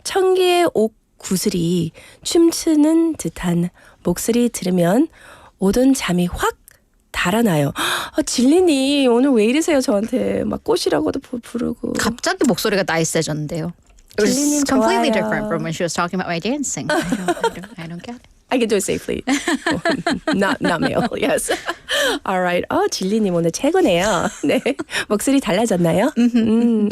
Speaker 3: 청개의 옥 구슬이 춤추는 듯한 목소리 들으면 오던 잠이 확 달아나요. 진리님 오늘 왜 이러세요 저한테 막 꽃이라고도 부르고.
Speaker 6: 갑자기 목소리가 나이스해졌는데요. It was
Speaker 3: 진리님
Speaker 6: completely
Speaker 3: 좋아요.
Speaker 6: different from when she was talking about my dancing. I don't get it.
Speaker 3: I can do it safely. not male. Yes. All right. 진리님 오늘 최고네요. 네. 목소리 달라졌나요?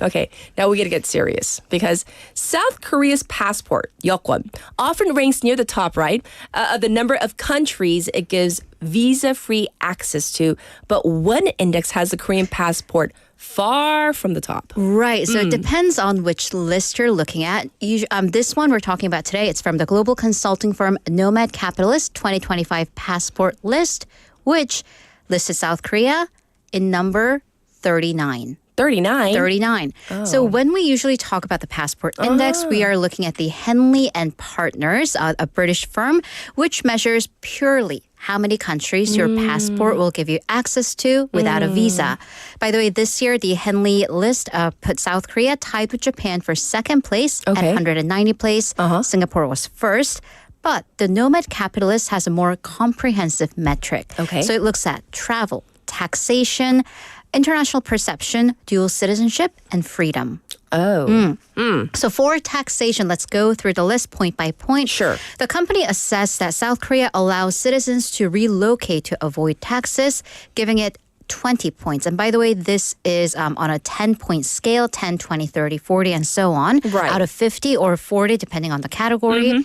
Speaker 3: Okay. Now we got to get serious because South Korea's passport, 여권, often ranks near the top, right, of the number of countries it gives visa-free access to. But one index has the Korean passport far from the top.
Speaker 6: Right. So it depends on which list you're looking at. This one we're talking about today, it's from the global consulting firm Noma드캐피탈리스트 2025 passport list, which listed South Korea in number 39.
Speaker 3: 39?
Speaker 6: 39. So when we usually talk about the passport index, we are looking at the Henley and Partners, a British firm, which measures purely how many countries your passport will give you access to without a visa. By the way, this year, the Henley list put South Korea tied with Japan for second place at 190 place. Singapore was first. But the Noma드캐피탈리스트 has a more comprehensive metric. So it looks at travel, taxation, international perception, dual citizenship, and freedom. So for taxation, let's go through the list point by point.
Speaker 3: Sure.
Speaker 6: The company assessed that South Korea allows citizens to relocate to avoid taxes, giving it 20 points. And by the way, this is on a 10-point scale, 10, 20, 30, 40, and so on.
Speaker 3: Right.
Speaker 6: Out of 50 or 40, depending on the category.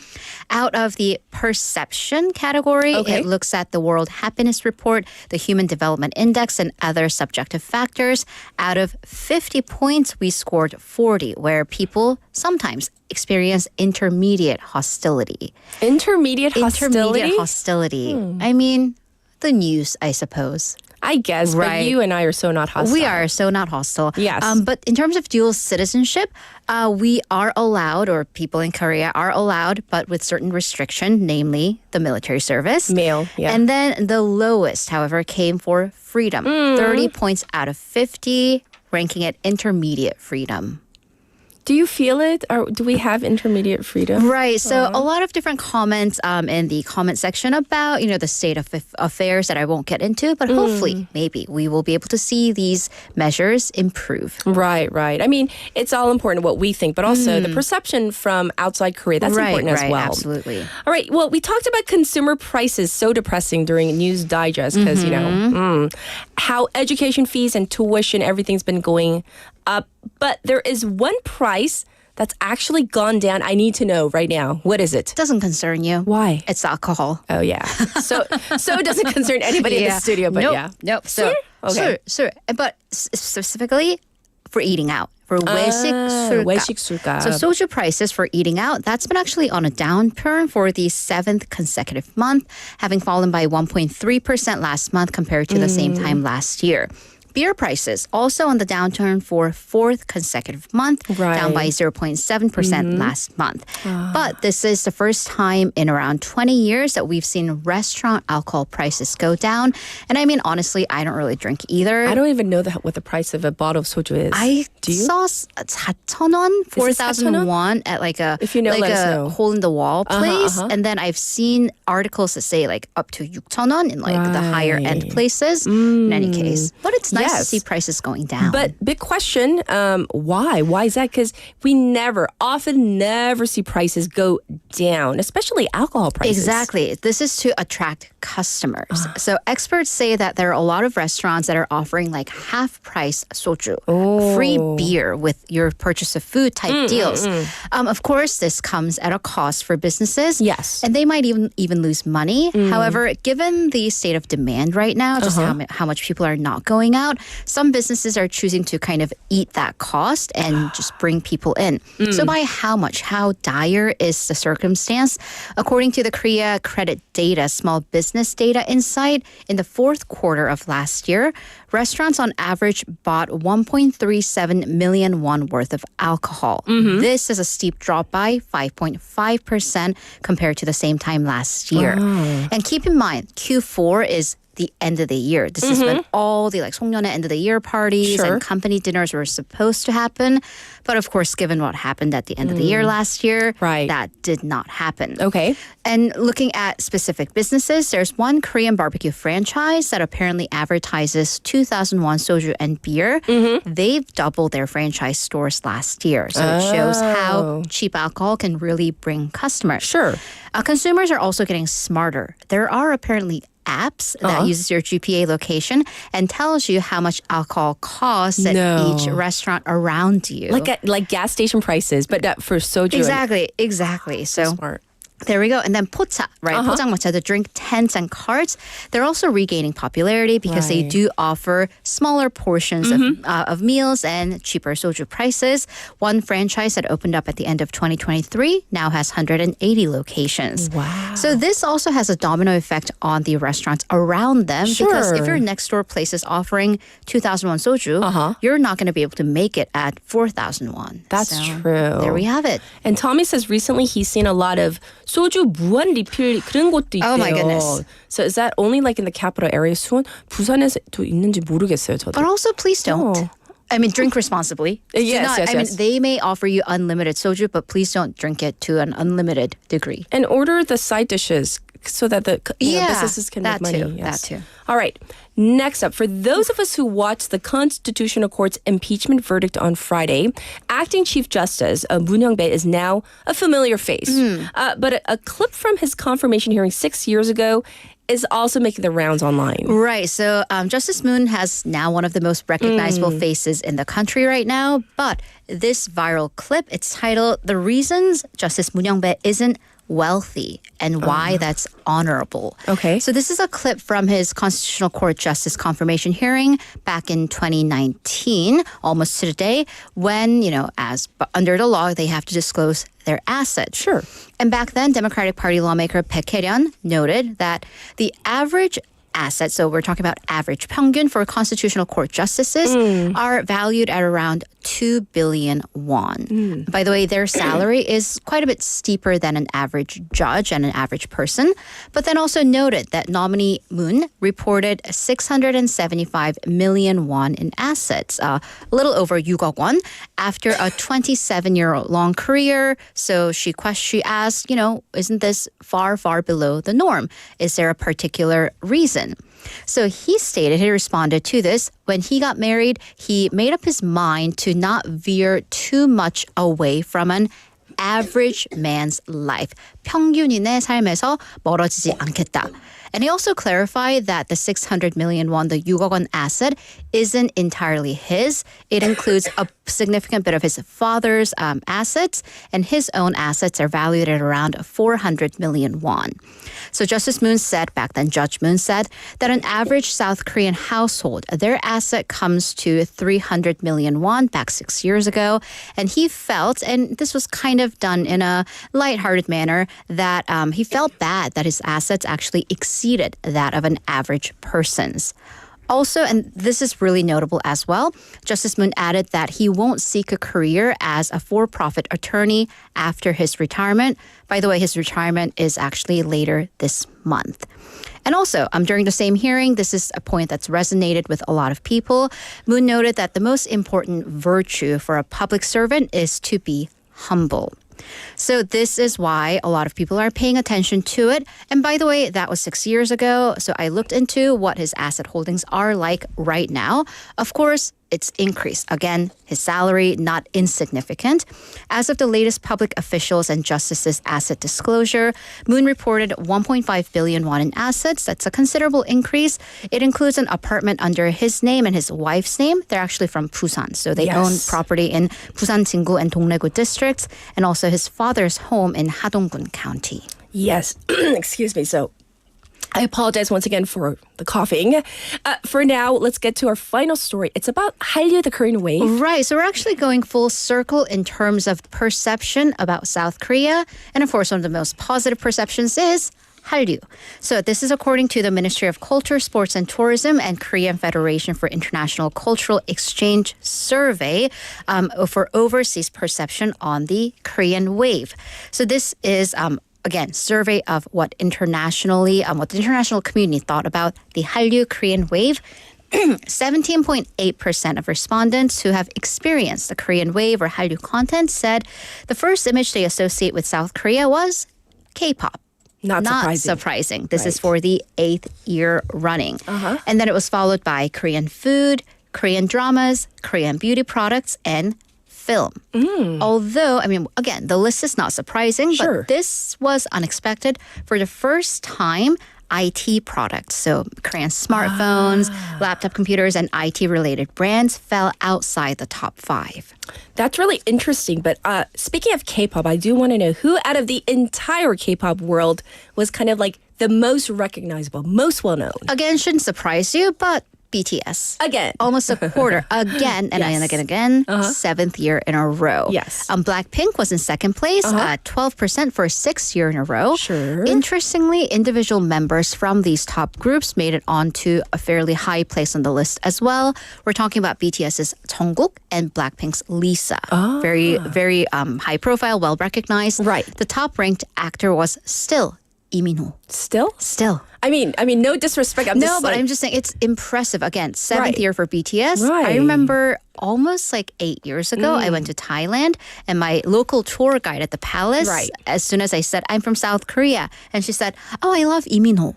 Speaker 6: Out of the perception category, it looks at the World Happiness Report, the Human Development Index, and other subjective factors. Out of 50 points, we scored 40, where people sometimes experience intermediate hostility.
Speaker 3: Intermediate hostility?
Speaker 6: Intermediate hostility. I mean, the news, I suppose.
Speaker 3: I guess, but you and I are so not hostile.
Speaker 6: We are so not hostile.
Speaker 3: Yes.
Speaker 6: But in terms of dual citizenship, we are allowed, or people in Korea are allowed, but with certain restriction, namely the military service.
Speaker 3: Male, yeah.
Speaker 6: And then the lowest, however, came for freedom. 30 points out of 50, ranking it intermediate freedom.
Speaker 3: Do you feel it? Or do we have intermediate freedom?
Speaker 6: Right. So a lot of different comments in the comment section about, the state of affairs that I won't get into, but hopefully, maybe we will be able to see these measures improve.
Speaker 3: Right. I mean, it's all important what we think, but also the perception from outside Korea, that's important as well.
Speaker 6: Absolutely.
Speaker 3: All right. Well, we talked about consumer prices, so depressing during News Digest because, how education fees and tuition, everything's been going up. But there is one price that's actually gone down. I need to know right now. What is it?
Speaker 6: Doesn't concern you.
Speaker 3: Why?
Speaker 6: It's alcohol.
Speaker 3: Oh, yeah. So it doesn't concern anybody in the studio, but
Speaker 6: Nope. So, sure. But specifically for eating out. For 외식 술값. So soju prices for eating out, that's been actually on a downturn for the 7th consecutive month, having fallen by 1.3% last month compared to the same time last year. Beer prices also on the downturn for fourth consecutive month, down by 0.7% last month. But this is the first time in around 20 years that we've seen restaurant alcohol prices go down. And I mean, honestly, I don't really drink either.
Speaker 3: I don't even know what the price of a bottle of soju is.
Speaker 6: I
Speaker 3: Do you?
Speaker 6: saw 4,000원, 4,000원 at like a,
Speaker 3: If you know,
Speaker 6: like
Speaker 3: let us
Speaker 6: a
Speaker 3: know.
Speaker 6: hole-in-the-wall place. And then I've seen articles that say like up to 6,000원 in like the higher end places. In any case. But it's nice to see prices going down.
Speaker 3: But big question, why? Why is that? Because we often never see prices go down, especially alcohol prices.
Speaker 6: Exactly. This is to attract customers. So experts say that there are a lot of restaurants that are offering like half-price soju, free beer with your purchase of food type deals. Of course, this comes at a cost for businesses.
Speaker 3: Yes.
Speaker 6: And they might even lose money. However, given the state of demand right now, just how much people are not going out, some businesses are choosing to kind of eat that cost and just bring people in. So by how much? How dire is the circumstance? According to the Korea Credit Data Small Business Data Insight, in the fourth quarter of last year, restaurants on average bought 1.37 million won worth of alcohol. This is a steep drop by 5.5% compared to the same time last year. And keep in mind, Q4 is the end of the year. This is when all the like 송년회 end of the year parties and company dinners were supposed to happen. But of course, given what happened at the end of the year last year, that did not happen.
Speaker 3: Okay.
Speaker 6: And looking at specific businesses, there's one Korean barbecue franchise that apparently advertises 2,001 soju and beer. They've doubled their franchise stores last year. So it shows how cheap alcohol can really bring customers.
Speaker 3: Sure.
Speaker 6: Consumers are also getting smarter. There are apparently apps that uses your GPA location and tells you how much alcohol costs at each restaurant around you.
Speaker 3: Like gas station prices, but not for soju.
Speaker 6: Exactly. So
Speaker 3: smart.
Speaker 6: There we go. And then 포차, right? 포장마차, the drink tents and carts, they're also regaining popularity because they do offer smaller portions of meals and cheaper soju prices. One franchise that opened up at the end of 2023 now has 180 locations.
Speaker 3: Wow.
Speaker 6: So this also has a domino effect on the restaurants around them because if your next door place is offering 2,001 soju, you're not going to be able to make it at 4,001.
Speaker 3: That's true.
Speaker 6: There we have it.
Speaker 3: And Tommy says recently he's seen a lot of 소주 무한 리필 그런 곳도 있대요.
Speaker 6: Oh my goodness.
Speaker 3: So is that only like in the capital area? 수원, 부산에도 있는지 모르겠어요, 저도.
Speaker 6: But also please don't. I mean, drink responsibly.
Speaker 3: Yes.
Speaker 6: I mean, they may offer you unlimited soju, but please don't drink it to an unlimited degree.
Speaker 3: And order the side dishes so that the businesses can make money.
Speaker 6: That too.
Speaker 3: All right. Next up, for those of us who watched the Constitutional Court's impeachment verdict on Friday, acting Chief Justice Moon Young-bae is now a familiar face. But a clip from his confirmation hearing 6 years ago is also making the rounds online.
Speaker 6: Right. So Justice Moon has now one of the most recognizable faces in the country right now. But this viral clip, it's titled "The Reasons Justice Moon Young-bae Isn't Wealthy and Why That's Honorable."
Speaker 3: Okay.
Speaker 6: So this is a clip from his Constitutional Court Justice confirmation hearing back in 2019, almost to the day, when, as under the law, they have to disclose their assets.
Speaker 3: Sure.
Speaker 6: And back then, Democratic Party lawmaker Baek Hae-ryun noted that the average assets, so we're talking about average 평균 for Constitutional Court justices, are valued at around 2 billion won. By the way, their salary is quite a bit steeper than an average judge and an average person, but then also noted that nominee Moon reported 675 million won in assets, a little over 6억 won, after a 27-year-long career. So she asked, isn't this far, far below the norm? Is there a particular reason? So he responded to this. When he got married, he made up his mind to not veer too much away from an average man's life. 평균인의 삶에서 멀어지지 않겠다. And he also clarified that the 600 million won, the 6억 won asset, isn't entirely his. It includes a significant bit of his father's assets, and his own assets are valued at around 400 million won. So Justice Moon said, back then Judge Moon said, that an average South Korean household, their asset comes to 300 million won back 6 years ago. And he felt, and this was kind of done in a lighthearted manner, that he felt bad that his assets actually exceeded that of an average person's. Also, and this is really notable as well, Justice Moon added that he won't seek a career as a for-profit attorney after his retirement. By the way, his retirement is actually later this month. And also, during the same hearing, this is a point that's resonated with a lot of people. Moon noted that the most important virtue for a public servant is to be humble. So this is why a lot of people are paying attention to it. And by the way, that was 6 years ago. So I looked into what his asset holdings are like right now. Of course, it's increased. Again, his salary, not insignificant. As of the latest public officials and justices' asset disclosure, Moon reported 1.5 billion won in assets. That's a considerable increase. It includes an apartment under his name and his wife's name. They're actually from Busan, so they own property in Busan Jinggu and Dongdaegu districts, and also his father's home in Hadonggun County.
Speaker 3: Yes. Excuse me. So I apologize once again for the coughing. For now, let's get to our final story. It's about Hallyu, the Korean wave.
Speaker 6: Right. So we're actually going full circle in terms of perception about South Korea. And of course, one of the most positive perceptions is Hallyu. So this is according to the Ministry of Culture, Sports and Tourism and Korean Federation for International Cultural Exchange survey for overseas perception on the Korean wave. So this is again, survey of what the international community thought about the Hallyu Korean wave. 17.8% of respondents who have experienced the Korean wave or Hallyu content said the first image they associate with South Korea was K-pop.
Speaker 3: Not
Speaker 6: surprising. This is for the 8th year running. And then it was followed by Korean food, Korean dramas, Korean beauty products, and film. Although, again, the list is not surprising, but this was unexpected. For the first time, IT products, so Korean smartphones, laptop computers, and IT-related brands fell outside the top 5.
Speaker 3: That's really interesting. But speaking of K-pop, I do want to know who out of the entire K-pop world was kind of like the most recognizable, most well-known?
Speaker 6: Again, shouldn't surprise you, but BTS.
Speaker 3: Again.
Speaker 6: Almost a quarter. Again, and again. 7th year in a row.
Speaker 3: Yes.
Speaker 6: Blackpink was in second place, 12% for a 6th year in a row.
Speaker 3: Sure.
Speaker 6: Interestingly, individual members from these top groups made it onto a fairly high place on the list as well. We're talking about BTS's Jungkook and Blackpink's Lisa. Very, very high profile, well recognized.
Speaker 3: Right.
Speaker 6: The top ranked actor was still Lee Min-ho.
Speaker 3: Still?
Speaker 6: Still.
Speaker 3: I mean, no disrespect. I'm just
Speaker 6: saying it's impressive. Again, 7th
Speaker 3: Right.
Speaker 6: year for BTS.
Speaker 3: Right.
Speaker 6: I remember almost like 8 years ago, I went to Thailand, and my local tour guide at the palace, as soon as I said, I'm from South Korea, and she said, oh, I love Lee Min-ho.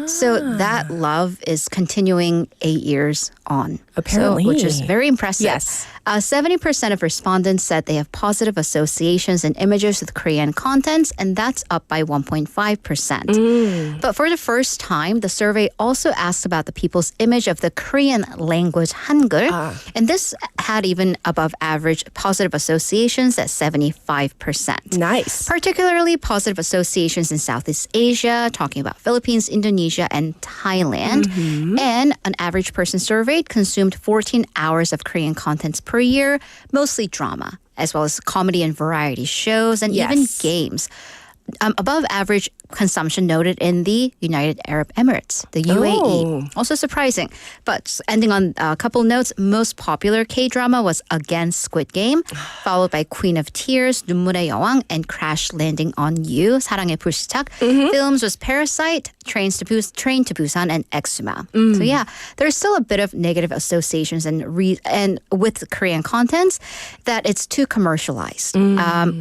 Speaker 6: So that love is continuing 8 years on.
Speaker 3: Apparently.
Speaker 6: Which is very impressive.
Speaker 3: Yes.
Speaker 6: 70% of respondents said they have positive associations and images with Korean contents, and that's up by 1.5%. But for the first time, the survey also asked about the people's image of the Korean language Hangul, and this had even above average positive associations at 75%.
Speaker 3: Nice.
Speaker 6: Particularly positive associations in Southeast Asia, talking about Philippines, Indonesia, and Thailand. And an average person surveyed consumed 14 hours of Korean contents per year, mostly drama, as well as comedy and variety shows, and even games. Above average consumption noted in the United Arab Emirates, the UAE. Also surprising. But ending on a couple notes, most popular K-drama was again Squid Game, followed by Queen of Tears, 눈물의 여왕, and Crash Landing on You, 사랑의 불시착. Films was Parasite, Train to Busan, and Exuma. So yeah, there's still a bit of negative associations and with Korean contents that it's too commercialized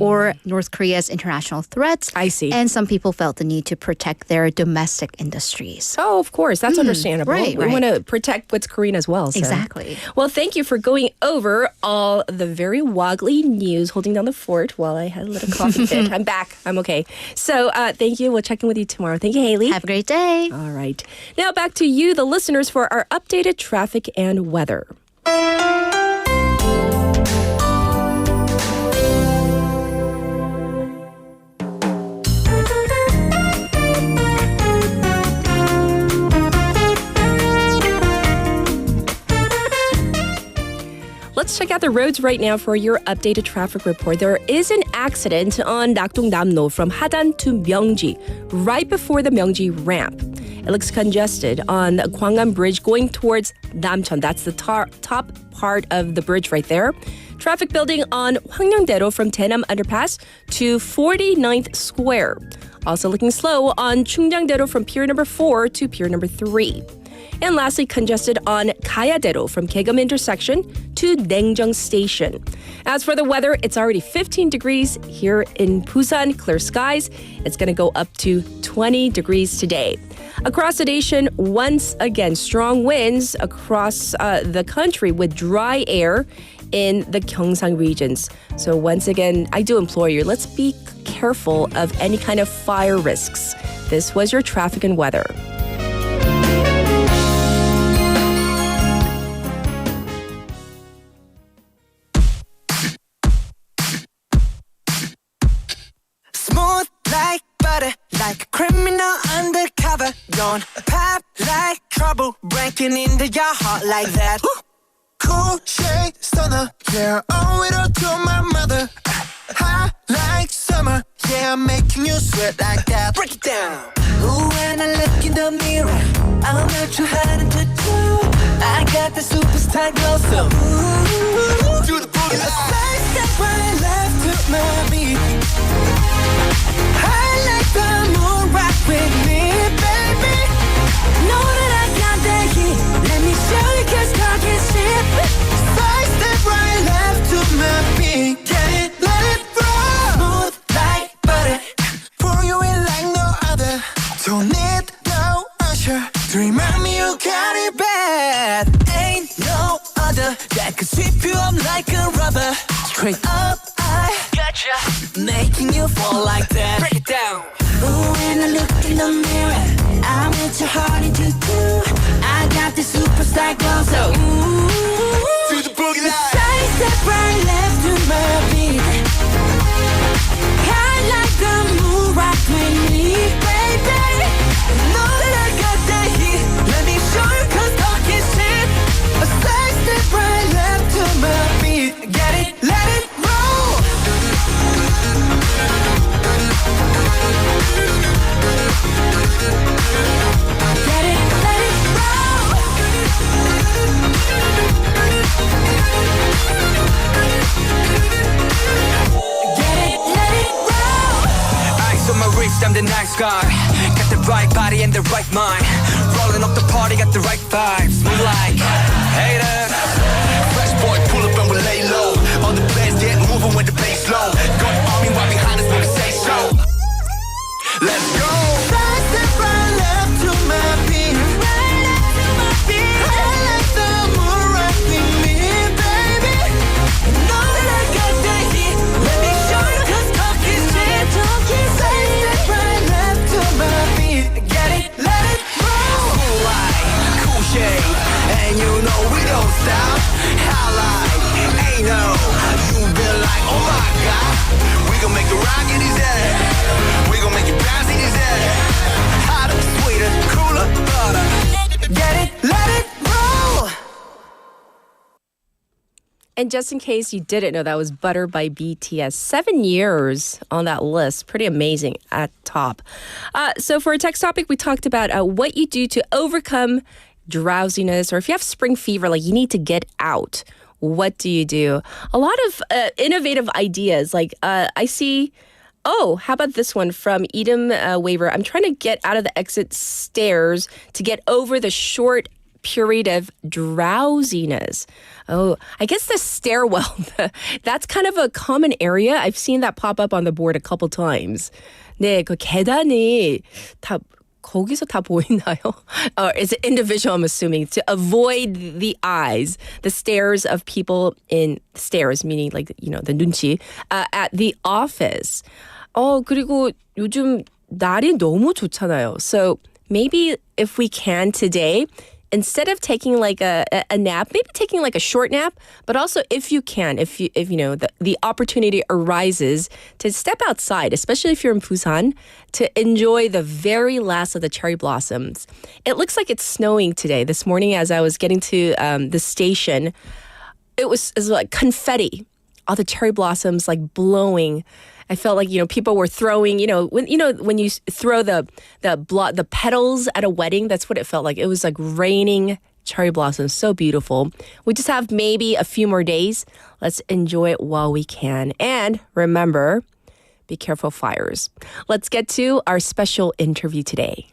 Speaker 6: or North Korea's international threats.
Speaker 3: I see.
Speaker 6: And some people felt the need to protect their domestic industries.
Speaker 3: Oh, of course. That's understandable.
Speaker 6: Right.
Speaker 3: We want to protect what's Korean as well. So.
Speaker 6: Exactly.
Speaker 3: Well, thank you for going over all the very woggly news, holding down the fort while I had a little coffee fit. I'm back. I'm okay. So thank you. We'll check in with you tomorrow. Thank you, Haley.
Speaker 6: Have a great day.
Speaker 3: All right. Now back to you, the listeners, for our updated traffic and weather. Let's check out the roads right now for your updated traffic report. There is an accident on Nakdong-Namno from Hadan to Myeongji, right before the Myeongji ramp. It looks congested on the Gwangan Bridge going towards Namcheon. That's the top part of the bridge right there. Traffic building on Hwangryongdaero from Daenam Underpass to 49th Square. Also looking slow on Chungryangdaero from Pier number 4 to Pier number 3. And lastly, congested on Gayadaero from Daegum intersection to Naengjeong Station. As for the weather, it's already 15 degrees here in Busan, clear skies. It's going to go up to 20 degrees today. Across the nation, once again, strong winds across the country with dry air in the Gyeongsang regions. So once again, I do implore you, let's be careful of any kind of fire risks. This was your traffic and weather.
Speaker 7: Smooth like butter, like a criminal undercover. Don't pop like trouble, breaking into your heart like that. Cool shade stunner, yeah, owe it all to my mother. Hot like summer, yeah, I'm making you sweat like that. Break it down. Ooh, when I look in the mirror, I'm not too hard to do. I got the superstar glow, so ooh, do the boogie. A side step right left to my beat. I like the moon rock with me, baby. Know that I got that heat. Let me show you 'cause talk is cheap. Side step right left to my beat. Get it, let it roll. Smooth like butter. Pour you in like no other. Don't need no usher to remind me you got it bad. Ain't no other that could sweep you up like a rubber. Straight up, I gotcha, making you fall like that. Break it down. Ooh, when I look in the mirror, I'm with your heart into two. I got the superstar glow, so ooh, do the boogie line. Side step right left to my beat. I like the moon rock with me, baby. Know that I got that heat. Let me show you 'cause talk is cheap. A side step right left to my beat. Get it, let it roll. Get it, let it roll. Get it, let it roll.
Speaker 20: Ice on my wrist, I'm the nice guy. Got the right body and the right mind. Rolling up the party, got the right vibes. Move like haters. Fresh boy, pull up and we lay low. All the bands get moving with the bass low. Got the army right behind us when we say so. Let's go.
Speaker 7: Side step right left to my beat. Right left to my beat. I like the moon rock with me, baby. Know that I got that heat. Let me show you 'cause talk is cheap. Side step right left to my beat. Get it, let it roll.
Speaker 20: Cool light, cool shade, and you know we don't stop. High light, ain't no. You been like, oh my god. We gon' make it rock in his head. We gon' make it bounce in his head. Hotter, sweeter, cooler, butter.
Speaker 7: Get it, let it roll.
Speaker 3: And just in case you didn't know, that was Butter by BTS. 7 years on that list. Pretty amazing at top. So for our text topic, we talked about what you do to overcome drowsiness, or if you have spring fever, like you need to get out. What do you do? A lot of innovative ideas. Like I see, how about this one from Edom Waver? I'm trying to get out of the exit stairs to get over the short period of drowsiness. Oh, I guess the stairwell, that's kind of a common area. I've seen that pop up on the board a couple times. 네, 그 계단이 다 거기서 다 보이나요? Or is it individual, I'm assuming, to avoid the eyes, the stares of people in stairs, meaning like, you know, the 눈치, at the office. 그리고 요즘 날이 너무 좋잖아요. So maybe if we can today, instead of taking like a nap, maybe taking like a short nap, but also if you can, if you know the opportunity arises to step outside, especially if you're in Busan, to enjoy the very last of the cherry blossoms. It looks like it's snowing today. This morning as I was getting to the station, it was like confetti. All the cherry blossoms like blowing. I felt like, people were throwing, when you throw the petals at a wedding, that's what it felt like. It was like raining cherry blossoms, so beautiful. We just have maybe a few more days. Let's enjoy it while we can. And remember, be careful of fires. Let's get to our special interview today.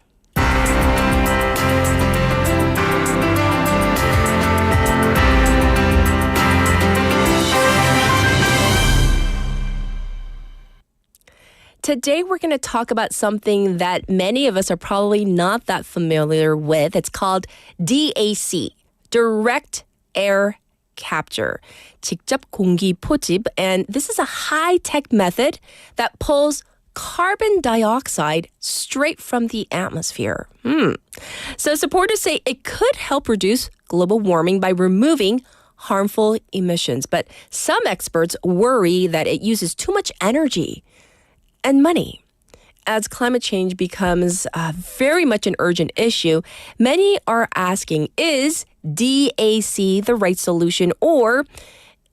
Speaker 3: Today, we're going to talk about something that many of us are probably not that familiar with. It's called DAC, Direct Air Capture, 직접 공기 포집. And this is a high-tech method that pulls carbon dioxide straight from the atmosphere. So supporters say it could help reduce global warming by removing harmful emissions. But some experts worry that it uses too much energy and money. As climate change becomes very much an urgent issue, many are asking, is DAC the right solution, or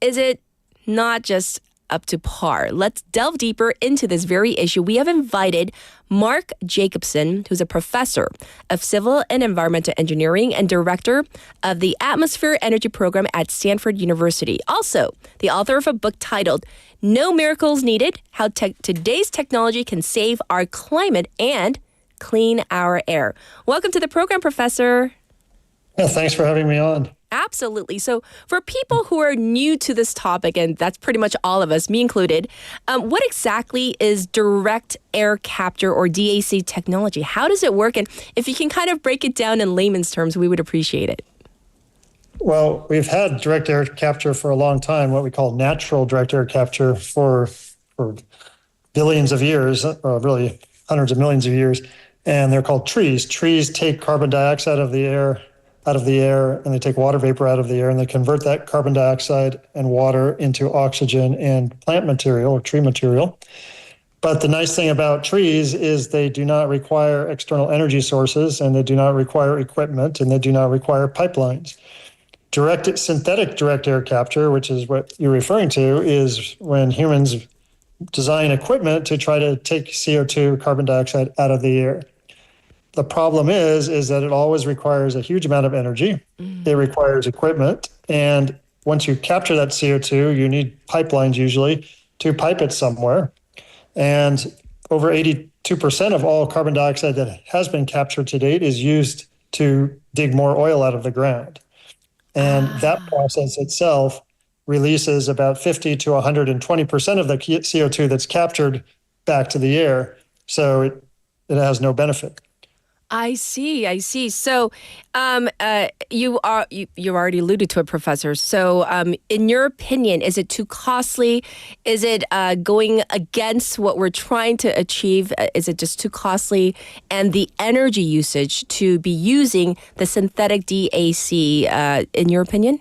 Speaker 3: is it not just up to par? Let's delve deeper into this very issue. We have invited Mark Jacobson, who's a professor of civil and environmental engineering and director of the Atmosphere Energy Program at Stanford University. Also, the author of a book titled No Miracles Needed, How Today's Technology Can Save Our Climate and Clean Our Air. Welcome to the program, Professor.
Speaker 21: Yeah, thanks for having me on.
Speaker 3: Absolutely. So for people who are new to this topic, and that's pretty much all of us, me included, what exactly is direct air capture or DAC technology? How does it work? And if you can kind of break it down in layman's terms, we would appreciate it.
Speaker 21: Well, we've had direct air capture for a long time, what we call natural direct air capture for billions of years, really hundreds of millions of years. And they're called trees. Trees take carbon dioxide out of the air, and they take water vapor out of the air, and they convert that carbon dioxide and water into oxygen and plant material or tree material. But the nice thing about trees is they do not require external energy sources, and they do not require equipment, and they do not require pipelines. Synthetic direct air capture, which is what you're referring to, is when humans design equipment to try to take CO2, carbon dioxide, out of the air. The problem is that it always requires a huge amount of energy. It requires equipment. And once you capture that CO2, you need pipelines usually to pipe it somewhere. And over 82% of all carbon dioxide that has been captured to date is used to dig more oil out of the ground. And that process itself releases about 50 to 120% of the CO2 that's captured back to the air. So it has no benefit.
Speaker 3: I see. So you already alluded to it, Professor. So in your opinion, is it too costly? Is it going against what we're trying to achieve? Is it just too costly? And the energy usage to be using the synthetic DAC, in your opinion?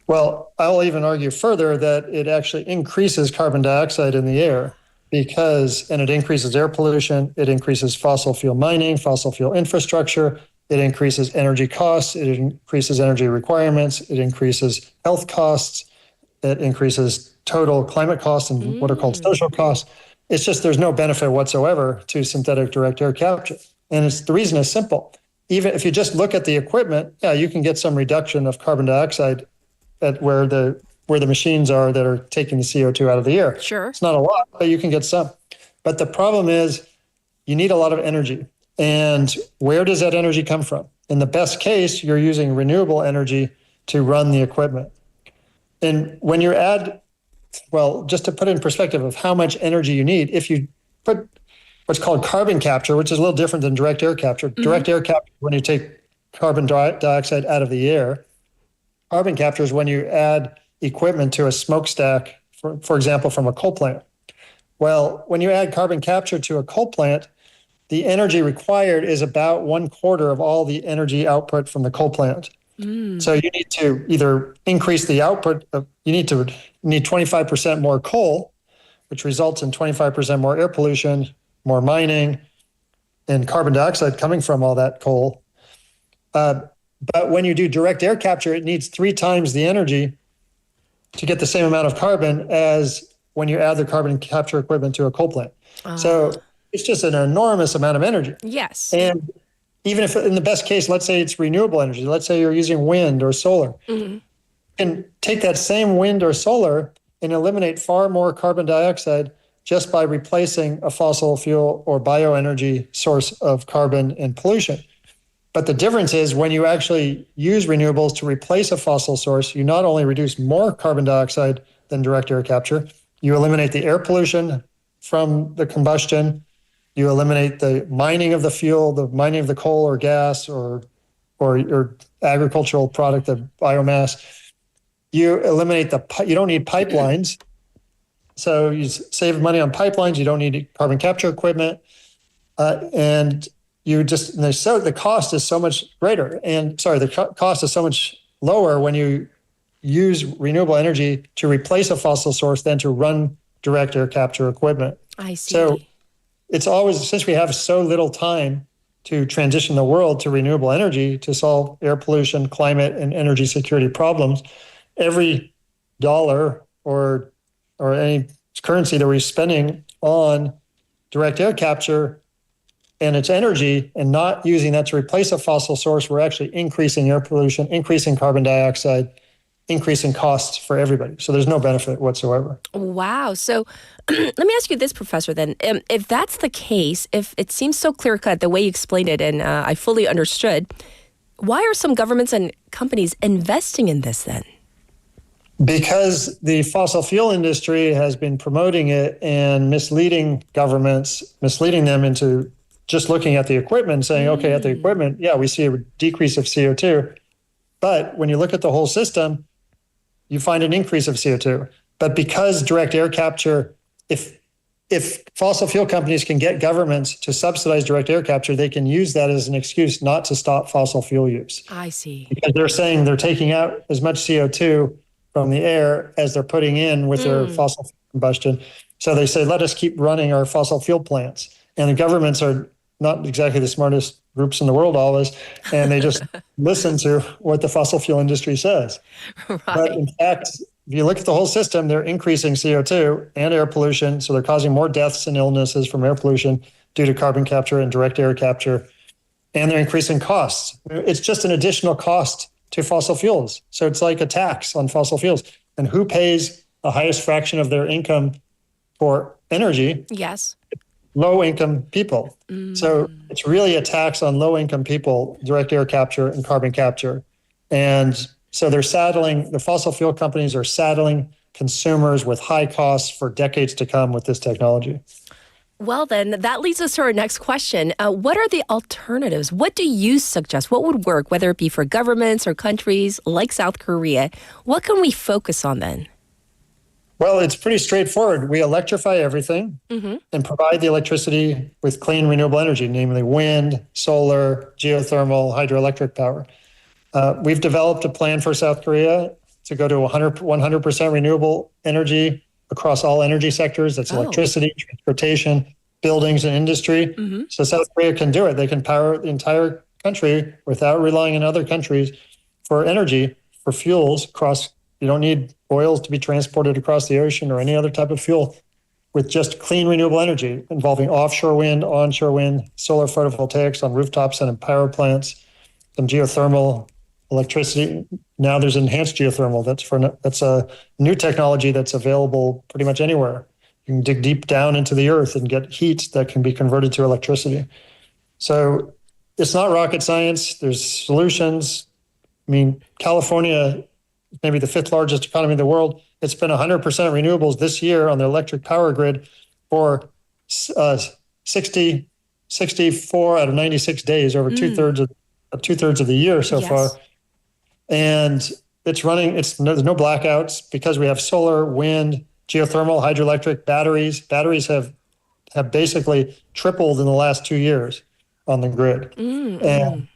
Speaker 21: Well, I'll even argue further that it actually increases carbon dioxide in the air. And it increases air pollution, it increases fossil fuel mining, fossil fuel infrastructure, it increases energy costs, it increases energy requirements, it increases health costs, it increases total climate costs and what are called social costs. It's just there's no benefit whatsoever to synthetic direct air capture. And the reason is simple. Even if you just look at the equipment, you can get some reduction of carbon dioxide at where the machines are that are taking the CO2 out of the air.
Speaker 3: Sure.
Speaker 21: It's not a lot, but you can get some. But the problem is you need a lot of energy. And where does that energy come from? In the best case, you're using renewable energy to run the equipment. And when you add, just to put it in perspective of how much energy you need, if you put what's called carbon capture, which is a little different than direct air capture. Direct air capture, when you take carbon dioxide out of the air. Carbon capture is when you add equipment to a smokestack, for example, from a coal plant. Well, when you add carbon capture to a coal plant, the energy required is about 1/4 of all the energy output from the coal plant. So you need to either increase the output you need 25% more coal, which results in 25% more air pollution, more mining, and carbon dioxide coming from all that coal. But when you do direct air capture, it needs 3 times the energy to get the same amount of carbon as when you add the carbon capture equipment to a coal plant. So it's just an enormous amount of energy.
Speaker 3: Yes.
Speaker 21: And even if in the best case, let's say it's renewable energy, let's say you're using wind or solar, and take that same wind or solar and eliminate far more carbon dioxide just by replacing a fossil fuel or bioenergy source of carbon and pollution. But the difference is when you actually use renewables to replace a fossil source, you not only reduce more carbon dioxide than direct air capture, you eliminate the air pollution from the combustion, you eliminate the mining of the fuel, the mining of the coal or gas or agricultural product, the biomass. You eliminate you don't need pipelines. So you save money on pipelines. You don't need carbon capture equipment. And the cost is so much greater. And the cost is so much lower when you use renewable energy to replace a fossil source than to run direct air capture equipment.
Speaker 3: I see.
Speaker 21: So it's always, since we have so little time to transition the world to renewable energy to solve air pollution, climate, and energy security problems, every dollar or any currency that we're spending on direct air capture and its energy and not using that to replace a fossil source, we're actually increasing air pollution, increasing carbon dioxide, increasing costs for everybody. So there's no benefit whatsoever.
Speaker 3: Wow. So let me ask you this, Professor, then. If that's the case, if it seems so clear-cut the way you explained it and I fully understood, why are some governments and companies investing in this then?
Speaker 21: Because the fossil fuel industry has been promoting it and misleading governments, misleading them into just looking at the equipment, saying, okay, at the equipment, yeah, we see a decrease of CO2. But when you look at the whole system, you find an increase of CO2. But because direct air capture, if fossil fuel companies can get governments to subsidize direct air capture, they can use that as an excuse not to stop fossil fuel use.
Speaker 3: I see.
Speaker 21: Because they're saying they're taking out as much CO2 from the air as they're putting in with their fossil fuel combustion. So they say, let us keep running our fossil fuel plants. And the governments are not exactly the smartest groups in the world always, and they just listen to what the fossil fuel industry says. Right. But in fact, if you look at the whole system, they're increasing CO2 and air pollution, so they're causing more deaths and illnesses from air pollution due to carbon capture and direct air capture, and they're increasing costs. It's just an additional cost to fossil fuels. So it's like a tax on fossil fuels. And who pays the highest fraction of their income for energy?
Speaker 3: Yes.
Speaker 21: Low-income people. So it's really a tax on low-income people, direct air capture and carbon capture. And so the fossil fuel companies are saddling consumers with high costs for decades to come with this technology.
Speaker 3: Well, then, that leads us to our next question. What are the alternatives? What do you suggest? What would work, whether it be for governments or countries like South Korea? What can we focus on then?
Speaker 21: Well, it's pretty straightforward. We electrify everything and provide the electricity with clean renewable energy, namely wind, solar, geothermal, hydroelectric power. We've developed a plan for South Korea to go to 100% renewable energy across all energy sectors. That's electricity, transportation, buildings, and industry. So South Korea can do it. They can power the entire country without relying on other countries for energy, for fuels across. You don't need oils to be transported across the ocean or any other type of fuel with just clean renewable energy involving offshore wind, onshore wind, solar photovoltaics on rooftops and in power plants, some geothermal electricity. Now there's enhanced geothermal. That's a new technology that's available pretty much anywhere. You can dig deep down into the earth and get heat that can be converted to electricity. So it's not rocket science. There's solutions. I mean, California, maybe the fifth largest economy in the world, it's been 100% renewables this year on the electric power grid for 64 out of 96 days, over two-thirds of the year so far. And it's running, there's no blackouts because we have solar, wind, geothermal, hydroelectric, batteries. Batteries have basically tripled in the last 2 years on the grid. And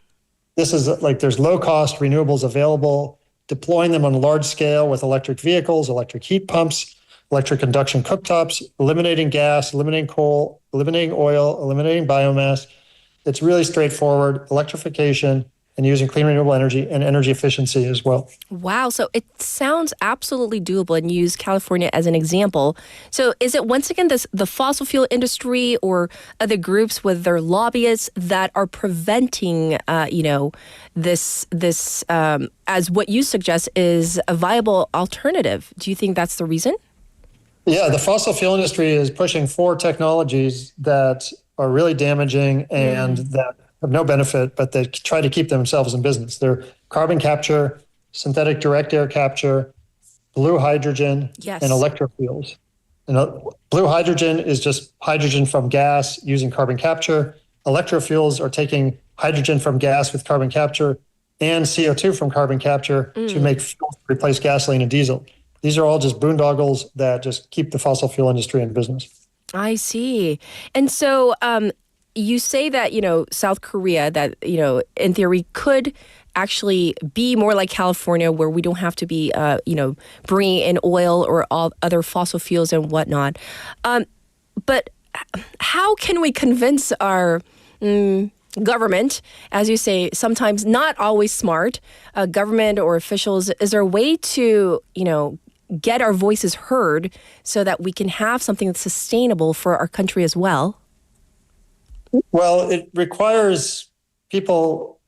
Speaker 21: this is like, there's low-cost renewables available, deploying them on a large scale with electric vehicles, electric heat pumps, electric induction cooktops, eliminating gas, eliminating coal, eliminating oil, eliminating biomass. It's really straightforward, electrification and using clean renewable energy and energy efficiency as well.
Speaker 3: Wow. So it sounds absolutely doable, and use California as an example. So is it once again the fossil fuel industry or other groups with their lobbyists that are preventing, this as what you suggest is a viable alternative? Do you think that's the reason?
Speaker 21: Yeah, the fossil fuel industry is pushing for technologies that are really damaging and that have no benefit, but they try to keep themselves in business. They're carbon capture, synthetic direct air capture, blue hydrogen, and electrofuels. Blue hydrogen is just hydrogen from gas using carbon capture. Electrofuels are taking hydrogen from gas with carbon capture and CO2 from carbon capture to make fuel to replace gasoline and diesel. These are all just boondoggles that just keep the fossil fuel industry in business.
Speaker 3: I see. And so you say that, South Korea, that, in theory could actually be more like California, where we don't have to be, bringing in oil or all other fossil fuels and whatnot. But how can we convince our government, as you say, sometimes not always smart, government or officials? Is there a way to, get our voices heard so that we can have something that's sustainable for our country as well?
Speaker 21: Well, it requires people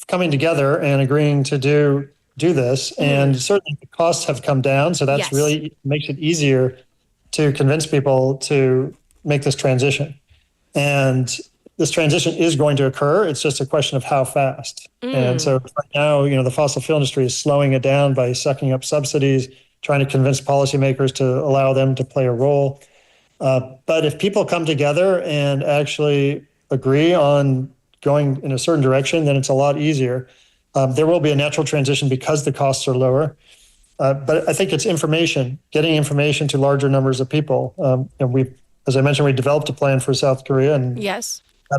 Speaker 21: coming together and agreeing to do this. And certainly the costs have come down. So that's really makes it easier to convince people to make this transition. And this transition is going to occur. It's just a question of how fast. And so right now, the fossil fuel industry is slowing it down by sucking up subsidies, trying to convince policymakers to allow them to play a role. But if people come together and actually agree on going in a certain direction, then it's a lot easier. There will be a natural transition because the costs are lower. But I think it's information, getting information to larger numbers of people. And as I mentioned, we developed a plan for South Korea, and that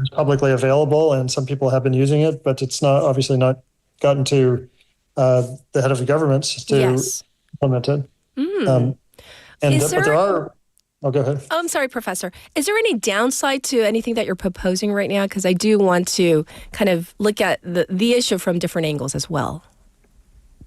Speaker 21: is publicly available, and some people have been using it, but it's obviously not gotten to the head of the governments to implement it. But there are. Oh, go ahead.
Speaker 3: Oh, I'm sorry, Professor. Is there any downside to anything that you're proposing right now? Because I do want to kind of look at the issue from different angles as well.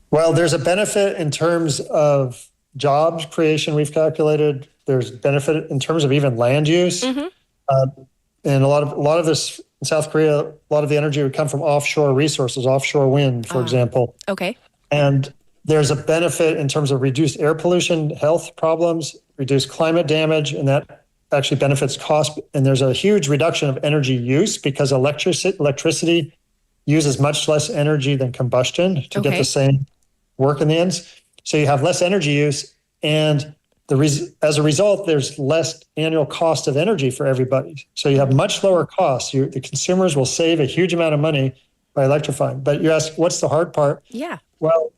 Speaker 21: Well, there's a benefit in terms of jobs creation we've calculated. There's benefit in terms of even land use. And a lot of this in South Korea, a lot of the energy would come from offshore resources, offshore wind, for example.
Speaker 3: Okay.
Speaker 21: And there's a benefit in terms of reduced air pollution, health problems, reduced climate damage, and that actually benefits cost. And there's a huge reduction of energy use because electricity uses much less energy than combustion to get the same work in the end. So you have less energy use, and as a result, there's less annual cost of energy for everybody. So you have much lower costs. The consumers will save a huge amount of money by electrifying. But you ask, what's the hard part?
Speaker 3: Yeah.
Speaker 21: Well,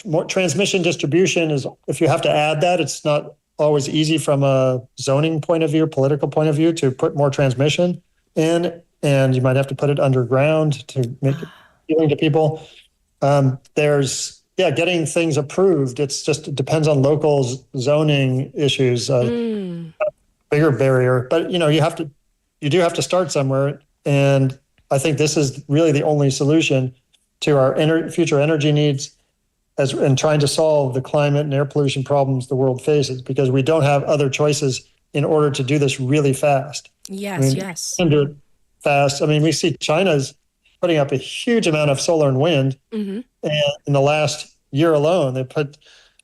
Speaker 21: more transmission distribution is, if you have to add that, it's not always easy from a zoning point of view, political point of view, to put more transmission in, and you might have to put it underground to make it appealing to people. There's getting things approved. It depends on local zoning issues. Bigger barrier, but you do have to start somewhere, and I think this is really the only solution to our future energy needs, and trying to solve the climate and air pollution problems the world faces, because we don't have other choices in order to do this really fast.
Speaker 3: Yes.
Speaker 21: We can do it fast. I mean, we see China's putting up a huge amount of solar and wind, and in the last year alone, they put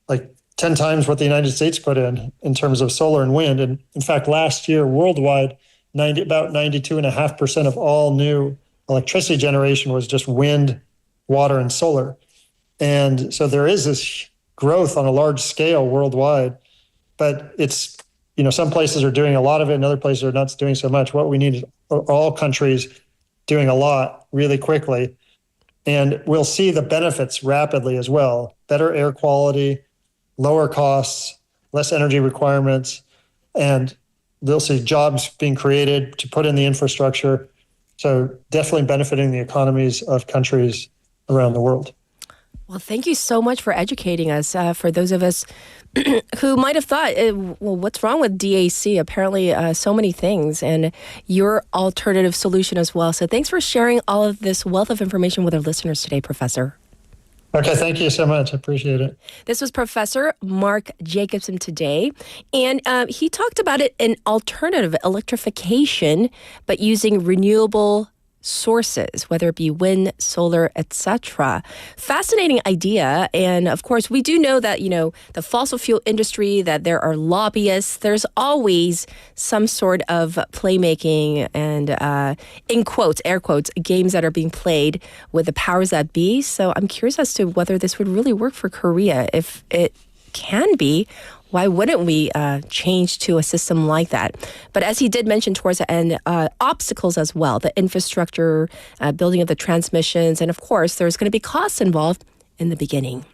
Speaker 21: like 10 times what the United States put in terms of solar and wind. And in fact, last year worldwide, about 92.5% of all new electricity generation was just wind, water, and solar. And so there is this growth on a large scale worldwide, but it's, some places are doing a lot of it and other places are not doing so much. What we need is all countries doing a lot really quickly. And we'll see the benefits rapidly as well. Better air quality, lower costs, less energy requirements, and they'll see jobs being created to put in the infrastructure. So definitely benefiting the economies of countries around the world.
Speaker 3: Well, thank you so much for educating us. For those of us who might have thought, well, what's wrong with DAC? Apparently, so many things, and your alternative solution as well. So thanks for sharing all of this wealth of information with our listeners today, Professor.
Speaker 21: Okay, thank you so much. I appreciate it.
Speaker 3: This was Professor Mark Jacobson today, and he talked about it in alternative electrification, but using renewable sources, whether it be wind, solar, etc. Fascinating idea. And of course, we do know that, the fossil fuel industry, that there are lobbyists. There's always some sort of playmaking and, in quotes, air quotes, games that are being played with the powers that be. So I'm curious as to whether this would really work for Korea. If it can be, why wouldn't we change to a system like that? But as he did mention towards the end, obstacles as well, the infrastructure, building of the transmissions, and of course, there's going to be costs involved in the beginning.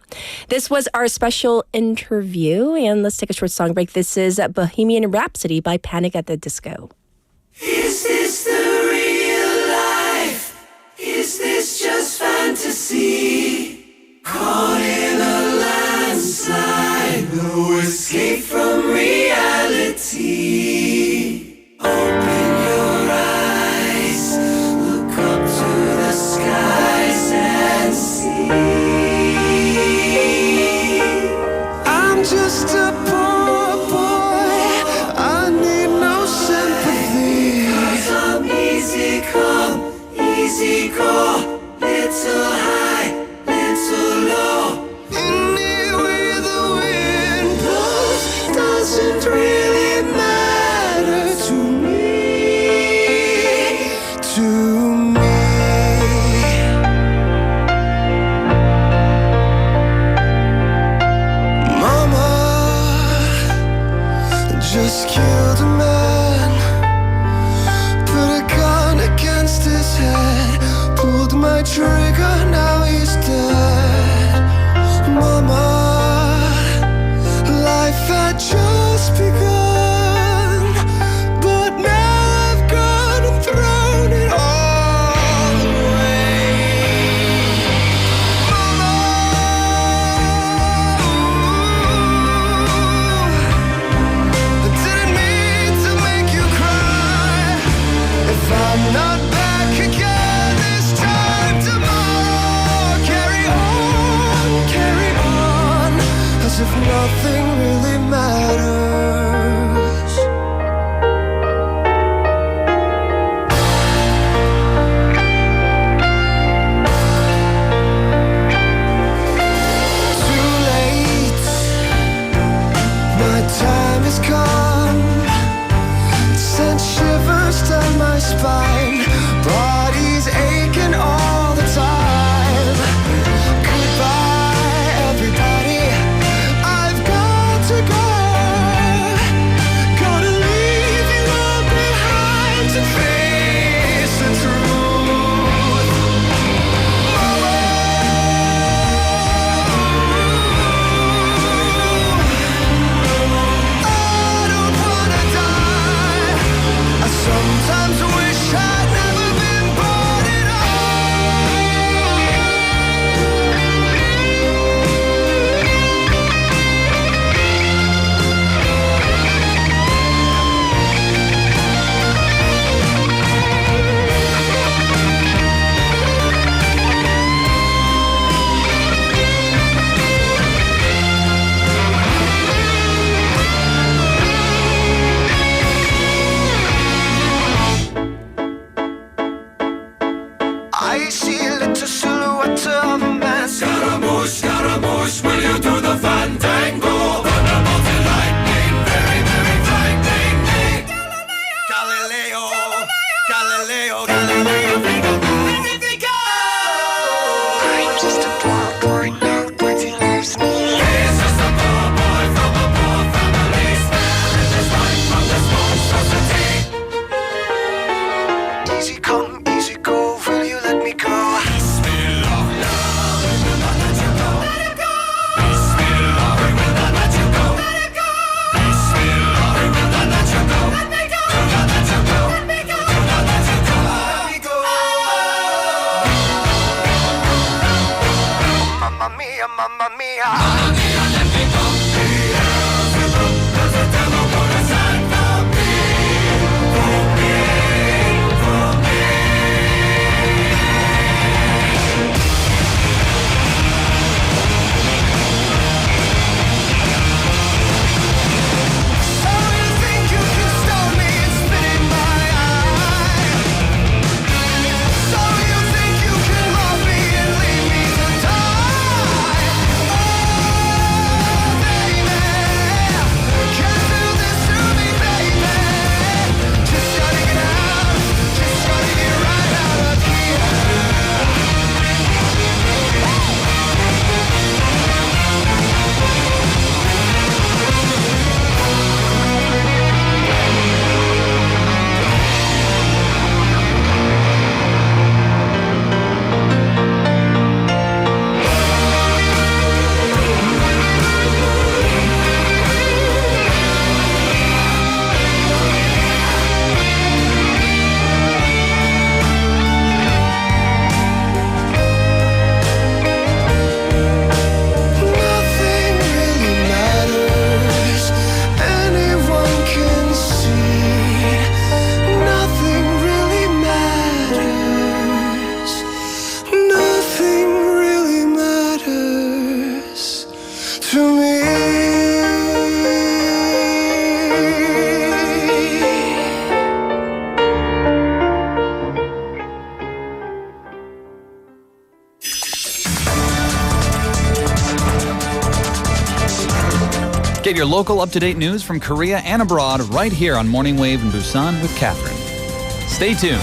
Speaker 3: This was our special interview, and let's take a short song break. This is Bohemian Rhapsody by Panic at the Disco.
Speaker 15: Is this the real life? Is this just fantasy? Caught in a landslide, no escape from reality. Open your eyes, look up to the skies and see. I'm just a poor boy, I need no sympathy. 'Cause I'm easy come, easy go, little high, little low. Anywhere the wind blows doesn't really matter to me, to me. Mama just killed a man, put a gun against his head, pulled my trigger, now he's dead. Mama, life had just begun, but now I've gone and thrown it all away. Mama, I didn't mean to make you cry. If I'm not back again this time tomorrow, carry on, as if nothing really matters. Too late, my time has come, sent shivers down my spine, body's aching all the time. Goodbye, everybody, I've got to go. Gotta leave you all behind to face the truth. I don't wanna die. I sometimes wish I'd never been born at I see a little silhouette of a man. Scaramouche, will you do the fandango? Thunderbolt and lightning, very, very frightening me. Galileo, Galileo, Magnifico! I'm just a poor boy, nobody loves me. He's just a poor boy from a poor family, sparing his life from this monstrosity. Easy come, easy go, will you let me go? Bismillah, no, we will not let you go. Let him go. Bismillah, we will not let you go. Let him go. Bismillah, we will not let you go. Let me go. Do not let you go. Let me go. Do not let you go. Let me go.
Speaker 7: mamma mia. Mamma mia, let me go. There's a devil put aside for me. For me. For me. So you think you can stone me and spit in my eye? So you think you can love me and leave me to die? Oh, baby, can't do this to me, baby. Just gotta get out, just gotta get right out of here. Nothing really matters. Anyone can see. Nothing really matters. Nothing really matters to me.
Speaker 1: Get your local up-to-date news from Korea and abroad right here on Morning Wave in Busan with Catherine. Stay tuned.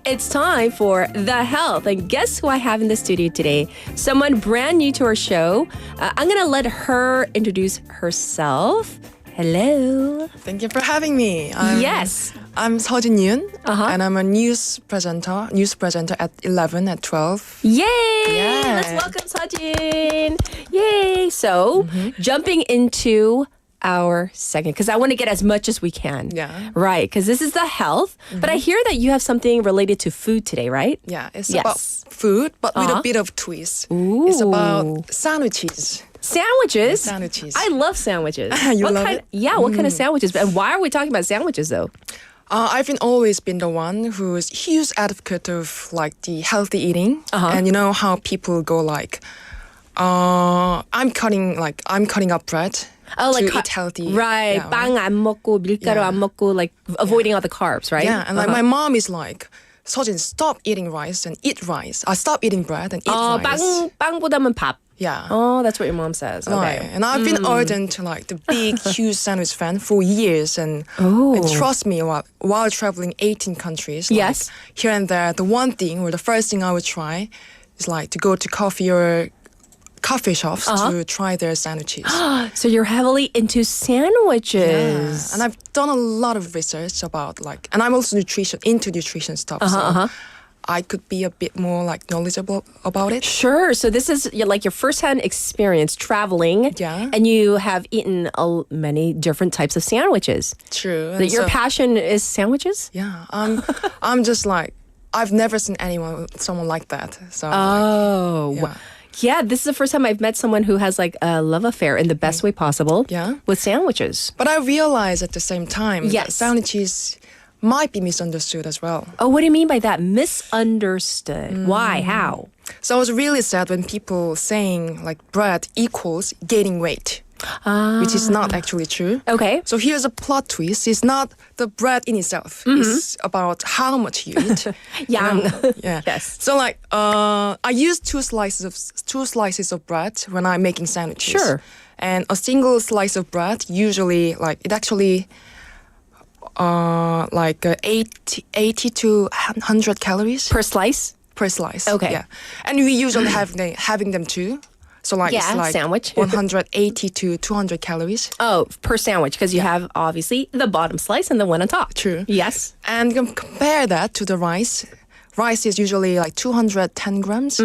Speaker 3: It's time for The Health. And guess who I have in the studio today? Someone brand new to our show. I'm going to let her introduce herself. Hello.
Speaker 22: Thank you for having me.
Speaker 3: Yes.
Speaker 22: I'm Seojin Yoon, and I'm a news presenter at 11 at 12.
Speaker 3: Yay!
Speaker 22: Yeah.
Speaker 3: Let's welcome Seojin. Yay! So, jumping into our second, because I want to get as much as we can.
Speaker 22: Yeah.
Speaker 3: Right, because this is the health. But I hear that you have something related to food today, right?
Speaker 22: Yeah, it's about food, but with a bit of twist.
Speaker 3: Ooh.
Speaker 22: It's about sandwiches.
Speaker 3: Sandwiches?
Speaker 22: Sandwiches.
Speaker 3: I love sandwiches.
Speaker 22: You
Speaker 3: what
Speaker 22: love
Speaker 3: kind,
Speaker 22: it?
Speaker 3: Yeah, what kind of sandwiches? And why are we talking about sandwiches though?
Speaker 22: I've always been the one who's huge advocate of like the healthy eating, and you know how people go like, I'm cutting up bread.
Speaker 3: Oh,
Speaker 22: to
Speaker 3: like
Speaker 22: eat healthy.
Speaker 3: Right.
Speaker 22: Yeah,
Speaker 3: 빵 안 먹고 밀가루 안 먹고, like avoiding all the carbs, right?
Speaker 22: Yeah, and like my mom is like, Seojin, stop eating rice and eat rice. Stop eating bread and eat rice.
Speaker 3: 빵보다는 밥.
Speaker 22: Yeah.
Speaker 3: Oh, that's what your mom says. Okay.
Speaker 22: Right. And I've been ardent like the big, huge sandwich fan for years. And trust me, while traveling 18 countries, like, here and there, the one thing or the first thing I would try is like to go to coffee shops to try their sandwiches.
Speaker 3: So you're heavily into sandwiches.
Speaker 22: Yeah. And I've done a lot of research about like, and I'm also into nutrition stuff. So I could be a bit more like knowledgeable about it.
Speaker 3: Sure. So this is like your firsthand experience traveling.
Speaker 22: Yeah.
Speaker 3: And you have eaten many different types of sandwiches.
Speaker 22: True.
Speaker 3: That your passion is sandwiches?
Speaker 22: Yeah. I'm just like, I've never seen someone like that. So.
Speaker 3: Yeah, this is the first time I've met someone who has like a love affair in the best way possible with sandwiches.
Speaker 22: But I realize at the same time that sandwiches might be misunderstood as well.
Speaker 3: Oh, what do you mean by that? Misunderstood. Why? How?
Speaker 22: So I was really sad when people saying like bread equals gaining weight. Which is not actually true.
Speaker 3: Okay.
Speaker 22: So here's a plot twist. It's not the bread in itself. It's about how much you eat.
Speaker 3: Yang.
Speaker 22: Yeah.
Speaker 3: Yes.
Speaker 22: So like I use two slices of bread when I'm making sandwiches.
Speaker 3: Sure.
Speaker 22: And a single slice of bread usually like it actually like 80 to 100 calories
Speaker 3: per slice.
Speaker 22: Per slice.
Speaker 3: Okay.
Speaker 22: Yeah. And we usually having them two. So like it's like
Speaker 3: sandwich.
Speaker 22: 180 to 200 calories.
Speaker 3: Oh, per sandwich, because you have obviously the bottom slice and the one on top.
Speaker 22: True.
Speaker 3: Yes.
Speaker 22: And compare that to the rice. Rice is usually like 210 grams.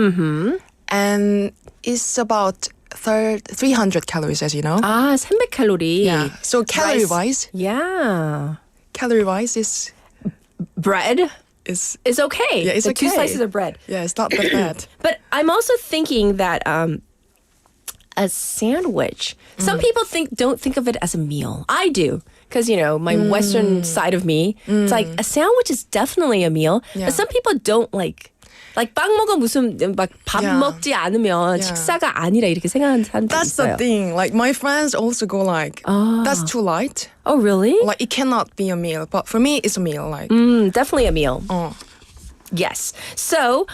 Speaker 22: And it's about 300 calories, as you know.
Speaker 3: 300 calorie.
Speaker 22: Yeah. So calorie-wise.
Speaker 3: Yeah.
Speaker 22: Calorie-wise is...
Speaker 3: Bread
Speaker 22: is
Speaker 3: okay.
Speaker 22: Yeah, it's
Speaker 3: the
Speaker 22: okay.
Speaker 3: 2 slices of bread.
Speaker 22: Yeah, it's not that bad.
Speaker 3: But I'm also thinking that a sandwich, some people don't think of it as a meal. I do. Because, my Western side of me, it's like a sandwich is definitely a meal.
Speaker 22: Yeah.
Speaker 3: But some people don't like 빵 먹어 무슨 막 밥
Speaker 22: Yeah.
Speaker 3: 먹지 않으면 식사가 아니라 이렇게 생각하는 사람들이
Speaker 22: That's
Speaker 3: 있어요.
Speaker 22: the thing. Like my friends also go like, that's too light.
Speaker 3: Oh, really?
Speaker 22: Like it cannot be a meal. But for me, it's a meal. Like
Speaker 3: definitely a meal. Yes. So,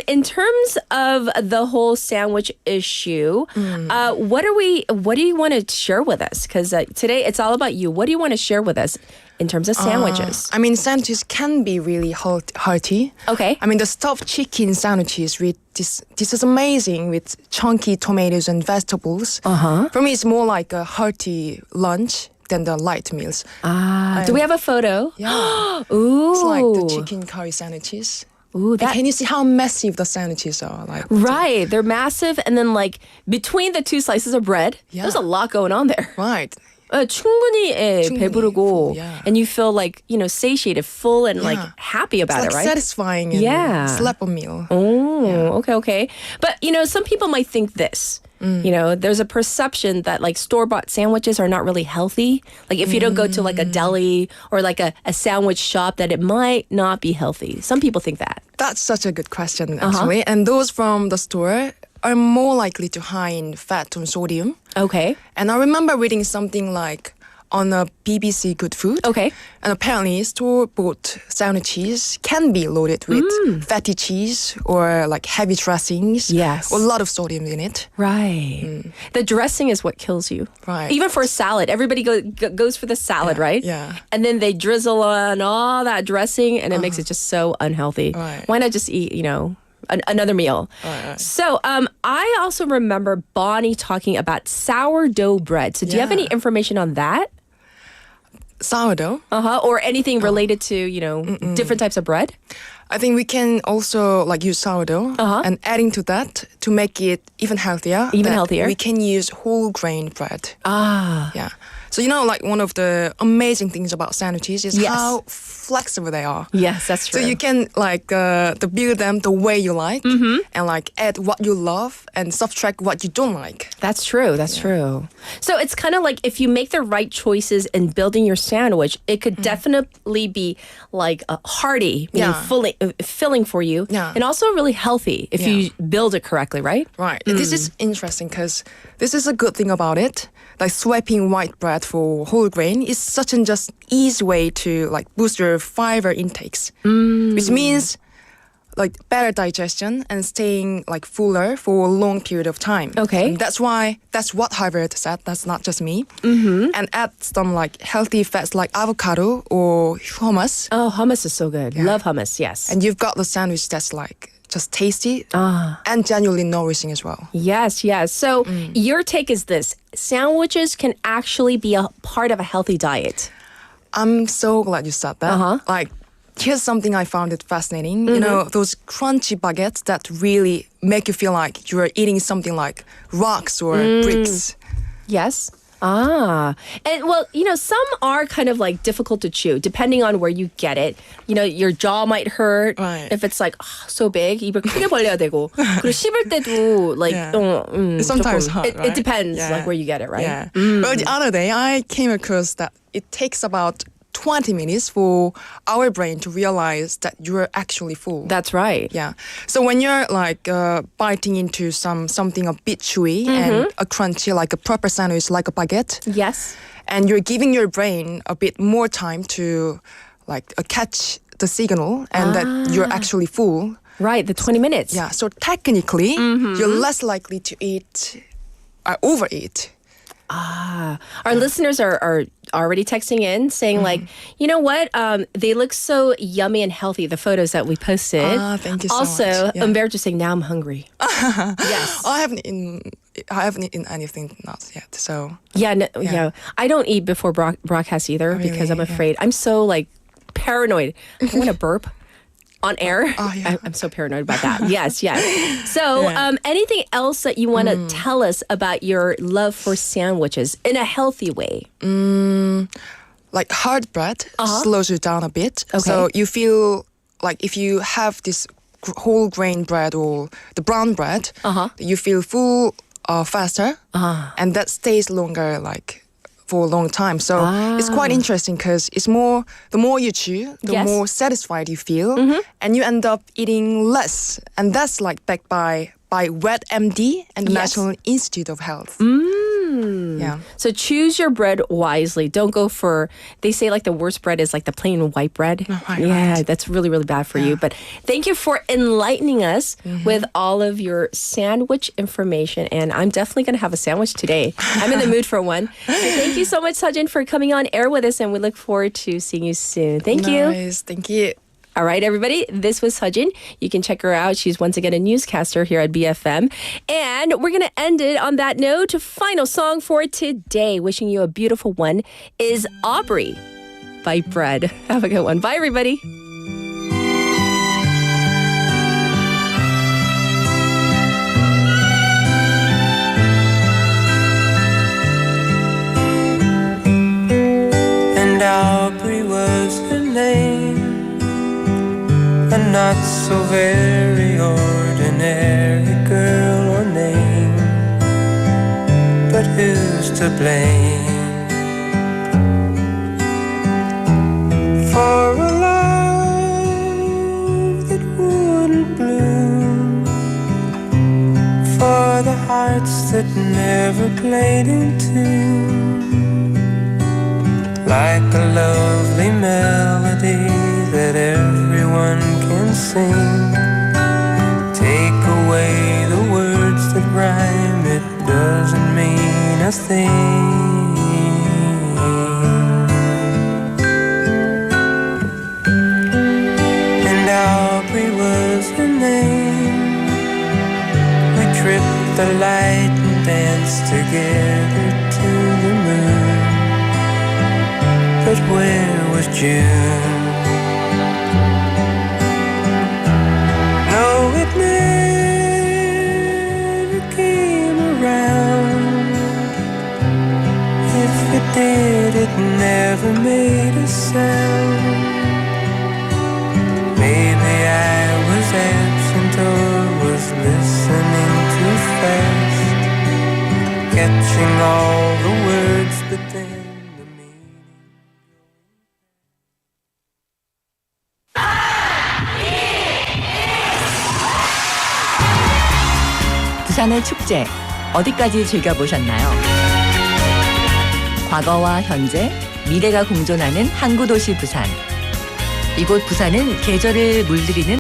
Speaker 3: in terms of the whole sandwich issue, what do you want to share with us? Because today it's all about you. What do you want to share with us in terms of sandwiches?
Speaker 22: I mean, sandwiches can be really hearty.
Speaker 3: Okay.
Speaker 22: I mean, the stuffed chicken sandwiches with this is amazing with chunky tomatoes and vegetables. For me, it's more like a hearty lunch than the light meals.
Speaker 3: Do we have a photo?
Speaker 22: Yeah.
Speaker 3: Ooh.
Speaker 22: It's like the chicken curry sandwiches.
Speaker 3: Ooh,
Speaker 22: And can you see how massive the sandwiches are? Like
Speaker 3: Right, they're massive, and then like between the 2 slices of bread, there's a lot going on there.
Speaker 22: Right.
Speaker 3: 충분히 배부르고,
Speaker 22: yeah.
Speaker 3: and you feel like satiated, full, and like happy about
Speaker 22: it's
Speaker 3: it,
Speaker 22: like
Speaker 3: right?
Speaker 22: satisfying and slap a meal.
Speaker 3: Oh, okay. But some people might think this. There's a perception that like store-bought sandwiches are not really healthy. Like if you don't go to like a deli or like a sandwich shop, that it might not be healthy. Some people think that.
Speaker 22: That's such a good question, actually. And those from the store are more likely to high in fat and sodium.
Speaker 3: Okay.
Speaker 22: And I remember reading something like on a BBC Good Food.
Speaker 3: Okay.
Speaker 22: And apparently store-bought sandwiches can be loaded with fatty cheese or like heavy dressings.
Speaker 3: Yes.
Speaker 22: Or a lot of sodium in it.
Speaker 3: Right. The dressing is what kills you.
Speaker 22: Right.
Speaker 3: Even for a salad. Everybody goes for the salad, right?
Speaker 22: Yeah.
Speaker 3: And then they drizzle on all that dressing and it makes it just so unhealthy.
Speaker 22: Right.
Speaker 3: Why not just eat, another meal?
Speaker 22: Right.
Speaker 3: So I also remember Bonnie talking about sourdough bread. So do you have any information on that?
Speaker 22: Sourdough?
Speaker 3: Or anything related to, different types of bread?
Speaker 22: I think we can also like use sourdough and adding to that to make it even healthier. We can use whole grain bread. Yeah. So like one of the amazing things about sandwiches is how flexible they are.
Speaker 3: Yes, that's true.
Speaker 22: So you can like build them the way you like and like add what you love and subtract what you don't like.
Speaker 3: That's true. That's true. So it's kind of like if you make the right choices in building your sandwich, it could definitely be like hearty, meaning filling for you, and also really healthy if you build it correctly, right?
Speaker 22: Right. This is interesting because this is a good thing about it. Like swapping white bread for whole grain is such an just easy way to like boost your fiber intakes, which means like better digestion and staying like fuller for a long period of time.
Speaker 3: Okay.
Speaker 22: And that's what Harvard said. That's not just me. And add some like healthy fats like avocado or hummus.
Speaker 3: Oh, hummus is so good. Love hummus, yes.
Speaker 22: And you've got the sandwich that's like just tasty and genuinely nourishing as well.
Speaker 3: Yes. So your take is this. Sandwiches can actually be a part of a healthy diet.
Speaker 22: I'm so glad you said that. Like, here's something I found it fascinating. Those crunchy baguettes that really make you feel like you're eating something like rocks or bricks.
Speaker 3: Yes. And well, some are kind of like difficult to chew depending on where you get it. Your jaw might hurt if it's like so big. 입을 크게 벌려야 되고. 그리고 씹을 때도 like
Speaker 22: It's sometimes
Speaker 3: 조금,
Speaker 22: hard, right?
Speaker 3: It depends like where you get it, right?
Speaker 22: Yeah. Well, the other day I came across that it takes about 20 minutes for our brain to realize that you're actually full.
Speaker 3: That's right.
Speaker 22: Yeah. So when you're like biting into something a bit chewy and a crunchy, like a proper sandwich, like a baguette.
Speaker 3: Yes.
Speaker 22: And you're giving your brain a bit more time to like catch the signal and that you're actually full.
Speaker 3: Right, the 20 minutes.
Speaker 22: Yeah. So technically, you're less likely to overeat.
Speaker 3: Our listeners are already texting in saying like, you know what? They look so yummy and healthy, the photos that we posted.
Speaker 22: Thank you so
Speaker 3: also,
Speaker 22: much. Yeah.
Speaker 3: Umberto just saying, now I'm hungry. Yes.
Speaker 22: I haven't eaten anything not yet. So
Speaker 3: Yeah. I don't eat before broadcast either because I'm afraid. I'm so like paranoid. I want to burp on air. I'm so paranoid about that. Yes. So anything else that you want to tell us about your love for sandwiches in a healthy way?
Speaker 22: Like hard bread slows you down a bit.
Speaker 3: Okay.
Speaker 22: So you feel like if you have this whole grain bread or the brown bread, you feel full faster, and that stays longer, like for a long time. So it's quite interesting because it's more. The more you chew, the more satisfied you feel, and you end up eating less. And that's like backed by WebMD and the National Institute of Health. Yeah.
Speaker 3: So choose your bread wisely. Don't go for, they say like the worst bread is like the plain white bread. Right. That's really, really bad for you. But thank you for enlightening us with all of your sandwich information. And I'm definitely going to have a sandwich today. I'm in the mood for one. So thank you so much, Sejin, for coming on air with us. And we look forward to seeing you soon. Thank you.
Speaker 22: Nice. Thank you.
Speaker 3: All right, everybody, this was Sejin. You can check her out. She's once again a newscaster here at BFM. And we're going to end it on that note. Final song for today, wishing you a beautiful one, is Aubrey by Bread. Have a good one. Bye, everybody.
Speaker 2: And Aubrey was her name, a not so very ordinary girl or name, but who's to blame for a love that wouldn't bloom, for the hearts that never played in tune, like a lovely melody that everyone can sing. Take away the words that rhyme, it doesn't mean a thing. And Aubrey was her name. We tripped the light and danced together to the moon. But where was June? No, it never came around. If it did, it never made a sound. Maybe I was absent or was listening too fast, catching all the words, but then
Speaker 4: 부산의 축제, 어디까지 즐겨보셨나요? 과거와 현재, 미래가 공존하는 항구도시 부산. 이곳 부산은 계절을 물들이는